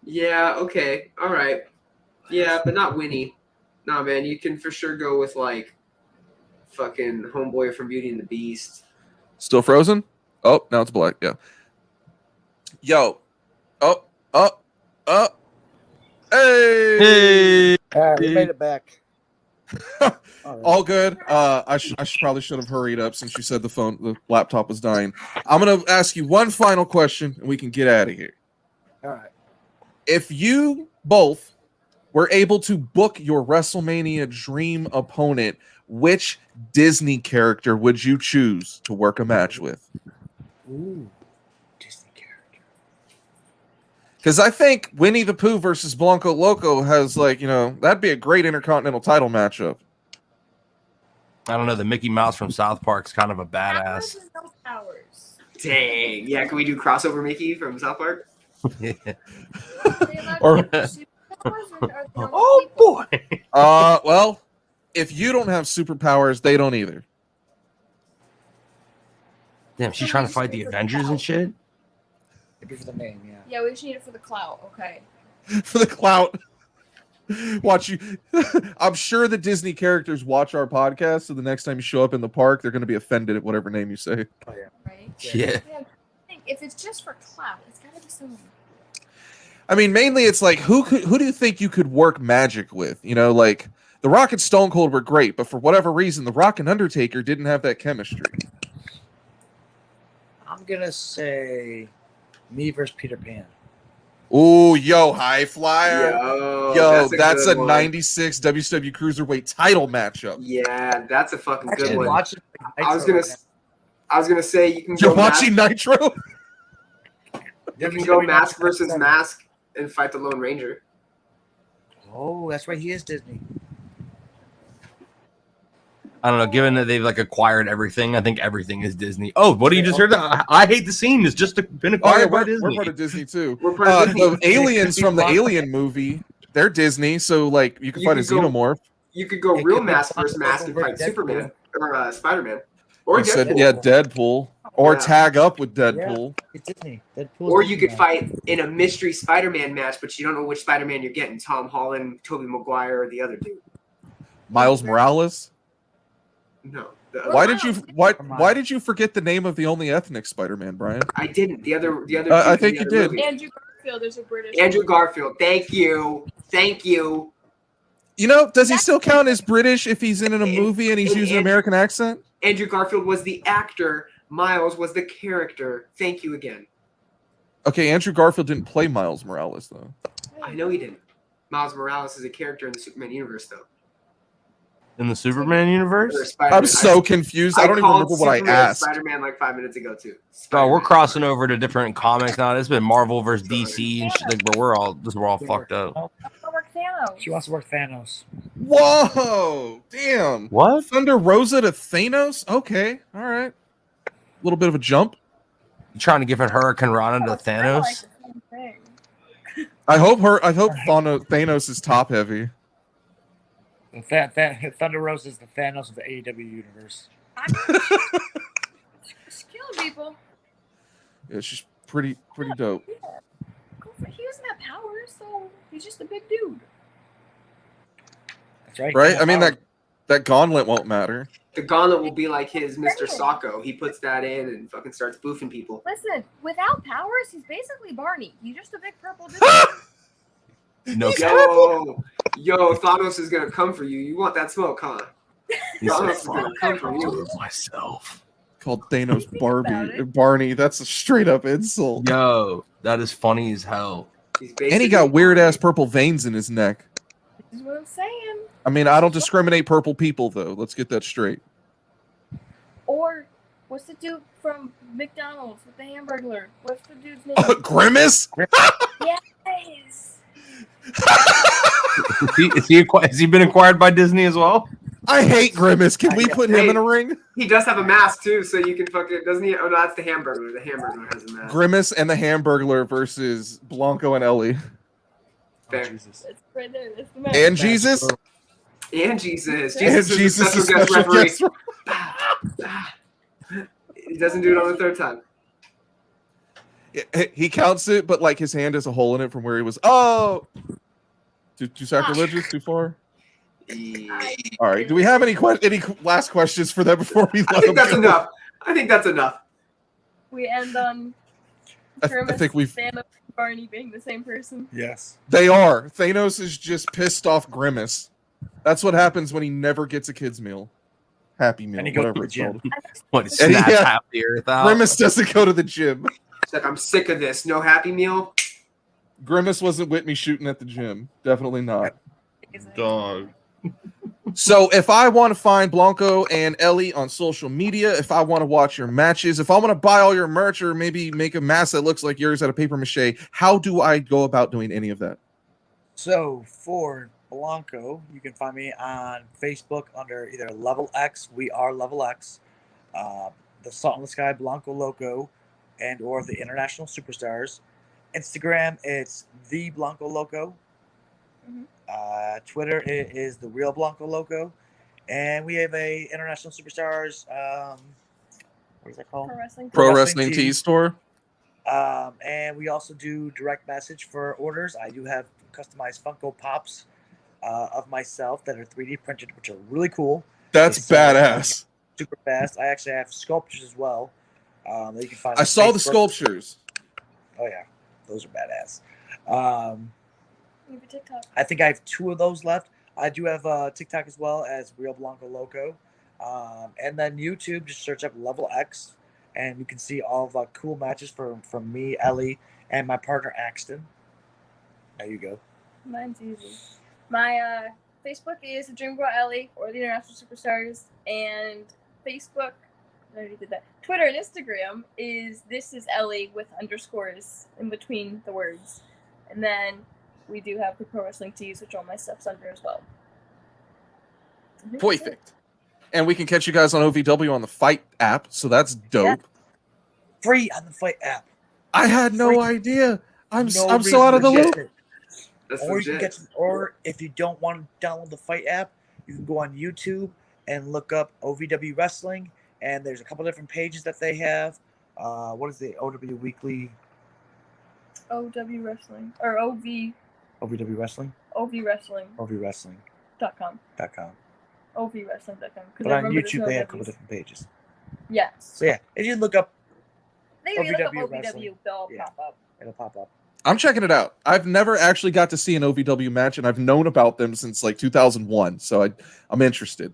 Yeah, okay. All right. Yeah, but not Winnie. Nah, man, you can for sure go with like fucking homeboy from Beauty and the Beast. Still frozen? Oh, now it's black. Yeah. Yo. Hey. We made it back. All right. All good. I probably should have hurried up since you said the laptop was dying. I'm gonna ask you one final question, and we can get out of here. All right. If you both were able to book your WrestleMania dream opponent, which Disney character would you choose to work a match with? Ooh, Disney character. Because I think Winnie the Pooh versus Blanco Loco has that'd be a great intercontinental title matchup. I don't know. The Mickey Mouse from South Park's kind of a badass. No powers. Dang. Yeah, can we do crossover Mickey from South Park? Or- Oh boy. Well, if you don't have superpowers, they don't either. Damn, she's trying to fight the Avengers and shit. Maybe for the name, yeah. Yeah, we just need it for the clout. Okay. For the clout. Watch you. I'm sure the Disney characters watch our podcast, so the next time you show up in the park, they're going to be offended at whatever name you say. Oh yeah. Right. Yeah. Yeah. If it's just for clout, it's gotta be someone. I mean, mainly it's like who do you think you could work magic with? Like The Rock and Stone Cold were great, but for whatever reason, The Rock and Undertaker didn't have that chemistry. I'm gonna say me versus Peter Pan. Ooh, yo, high flyer. Yo, that's a good one. 96 WCW Cruiserweight title matchup. Yeah, that's a fucking Actually, good one. watch it. I was gonna. I was gonna say you can You're go watching Nitro? You can go mask versus mask and fight the Lone Ranger. Oh, that's right. He is Disney. I don't know. Given that they've like acquired everything, I think everything is Disney. Oh, what do you just heard? I Hate the Scene is just been Oh, acquired yeah, by we're Disney. part of Disney too. We're part of Disney. The aliens from the Alien movie, they're Disney, so like you can fight a xenomorph. You could go It real could be mask Blanco versus mask and Loco fight versus Superman or Spider-Man or You said, Deadpool. yeah, Deadpool. Or Yeah. tag up with Deadpool. It's Disney. Deadpool's Or Disney you could now. fight in a mystery Spider-Man match, but you don't know which Spider-Man you're getting: Tom Holland, Tobey Maguire, or the other dude. Miles Morales. No, Why did you forget the name of the only ethnic Spider-Man, Brian? I didn't. The other. I think you did. Andrew Garfield is a British. Andrew Garfield. Thank you. You know, does he still count as British if he's in a movie and he's and using an Andrew- American accent? Andrew Garfield was the actor. Miles was the character. Thank you again. Okay, Andrew Garfield didn't play Miles Morales though. I know he didn't. Miles Morales is a character in the Superman universe, though. In the Superman universe? Or Spider-Man. I'm so confused. I don't even called remember what I Superman asked. Spider-Man like 5 minutes ago too. Bro, we're Spider-Man. crossing over to different comics now. It's been Marvel versus DC and shit. Like, bro, we're all fucked up. I work Thanos. She wants to work Thanos. Whoa! Damn. What? Thunder Rosa to Thanos? Okay. All right. A little bit of a jump. You trying to give it Hurricane Rana to I like Thanos? the same thing. I hope Thanos is top heavy. Thunder Rosa is the Thanos of the AEW universe. Just killing people. Yeah, she's pretty dope. He doesn't have powers, so he's just a big dude. That's right. Right? I mean that gauntlet won't matter. The gauntlet will be like his Mr. Socko. He puts that in and fucking starts boofing people. Listen, without powers, he's basically Barney. He's just a big purple dude. No, Yo, Thanos is gonna come for you. You want that smoke, huh? he's Thanos so is gonna come for you. myself. Called Thanos about Barbie. it. Barney. That's a straight up insult. Yo, that is funny as hell. He's And he basically- got weird ass purple veins in his neck. This is what I'm saying. I mean, I don't discriminate purple people though. Let's get that straight. Or what's the dude from McDonald's with the Hamburglar? What's the dude's name? Grimace? Yes. Has he been acquired by Disney as well? I hate Grimace. Can we put him in a ring? He does have a mask too, so you can fucking doesn't he? Oh no, that's the Hamburglar. The Hamburglar has a mask. Grimace and the Hamburglar versus Blanco and Ellie. Fair. Jesus. That's right there. That's the man. And Jesus? And Jesus. And And Jesus is Jesus the is special guest special referee. guest. He doesn't do it on the third time. He counts it, but like his hand has a hole in it from where he was. Oh! Too sacrilegious? Too far? All right. Do we have any last questions for that before we I let think him that's go? enough. I think that's enough. We end on I Grimace, think we've. Thanos, and Barney being the same person. Yes. They are. Thanos is just pissed off Grimace. That's what happens when he never gets a kid's meal. Happy meal, And he goes to whatever the it's gym. called. What? And Snap yeah. half the earth out? Grimace doesn't go to the gym. It's like I'm sick of this. No Happy Meal. Grimace wasn't with me shooting at the gym. Definitely not. Dog. So if I want to find Blanco and Ellie on social media, if I want to watch your matches, if I want to buy all your merch or maybe make a mask that looks like yours out of paper mache, how do I go about doing any of that? So for Blanco, you can find me on Facebook under either Level X, We Are Level X, the Sultan of the Sky, Blanco Loco, and or the International Superstars. Instagram, it's the Blanco Loco. Twitter is the Real Blanco Loco, and we have a International Superstars. What is that called? Pro Wrestling Tee store. And we also do direct message for orders. I do have customized Funko Pops of myself that are 3D printed, which are really cool. That's It's, badass. Super fast. I actually have sculptures as well. That you can find. I on saw the Facebook. sculptures. Oh yeah, those are badass. You have a TikTok. I think I have 2 of those left. I do have TikTok as well as Real Blanco Loco. And then YouTube, just search up Level X, and you can see all the cool matches from me, Ellie, and my partner Axton. There you go. Mine's easy. My Facebook is the Dream Girl Ellie or the International Superstars, and Facebook I already did that. Twitter and Instagram is This Is Ellie with underscores in between the words. And then we do have the Pro Wrestling Tees, which all my stuff's under as well. Perfect. And we can catch you guys on OVW on the Fight app, so that's dope. Yeah. Free on the Fight app. I had no Free. idea. I'm No so out of the reason loop. to get it. That's Or you can legit. get, or if you don't want to download the Fight app, you can go on YouTube and look up OVW Wrestling, and there's a couple different pages that they have. What is the OW Weekly? OW Wrestling. Or OV OVW Wrestling? Wrestling.com. OVWrestling.com. OVWrestling.com. But on YouTube, they have a couple different pages. Yes. So yeah, if you look up, They look up OVW OVW, Wrestling. they'll Yeah. pop up. it'll pop up. I'm checking it out. I've never actually got to see an OVW match, and I've known about them since like 2001. So I'm interested.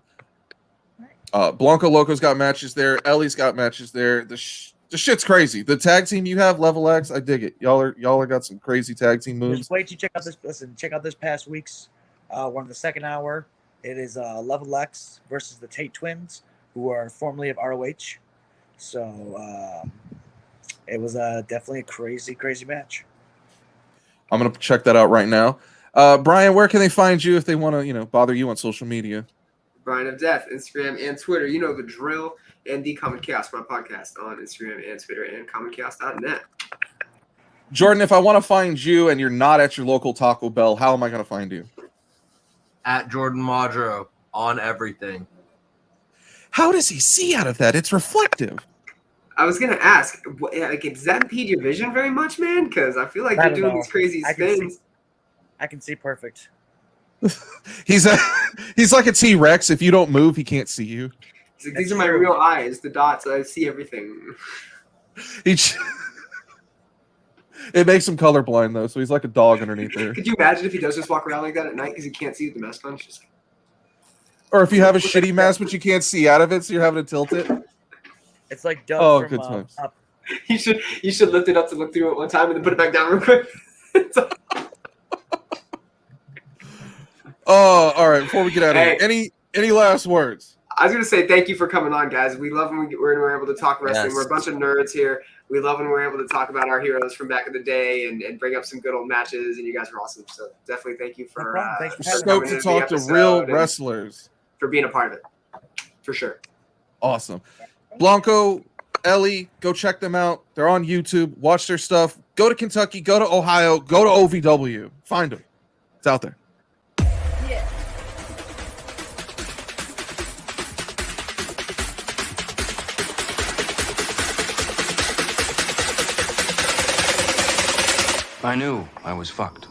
Blanco Loco's got matches there. Ellie's got matches there. The shit's crazy. The tag team you have, Level X, I dig it. Y'all are got some crazy tag team moves. Just wait to check out this. Listen, check out this past week's one of the second hour. It is Level X versus the Tate Twins, who are formerly of ROH. So it was definitely a crazy match. I'm gonna check that out right now. Brian, where can they find you if they want to, bother you on social media? Brian of Death, Instagram and Twitter. You know the drill. And the Common Chaos, my podcast on Instagram and Twitter and commonchaos.net. Jordan, if I want to find you and you're not at your local Taco Bell, how am I gonna find you? At Jordan Madro on everything. How does he see out of that? It's reflective. I was gonna ask, does that impede your vision very much, man? Because I feel like I you're don't doing know. these crazy I can things. I can see perfect. He's like a T-Rex. If you don't move, he can't see you. He's like, That's these are my true. real eyes, the dots. I see everything. It makes him colorblind though, so he's like a dog underneath there. Could you imagine if he does just walk around like that at night because he can't see the mask on? Just... Or if you have a shitty mask but you can't see out of it, so you're having to tilt it. It's like Doug Oh, from good times. Up. You should lift it up to look through it one time and then put it back down real quick. Oh, all right. Before we get out of here, Hey. any last words? I was going to say thank you for coming on, guys. We love when we're able to talk wrestling. Yes. We're a bunch of nerds here. We love when we're able to talk about our heroes from back in the day and bring up some good old matches, and you guys are awesome. So definitely thank you for, No problem. Thanks for for having coming Stoked to into the talk to episode real and wrestlers. for being a part of it. For sure. Awesome. Blanco, Ellie, go check them out. They're on YouTube. Watch their stuff. Go to Kentucky. Go to Ohio. Go to OVW. Find them. It's out there. Yeah. I knew I was fucked.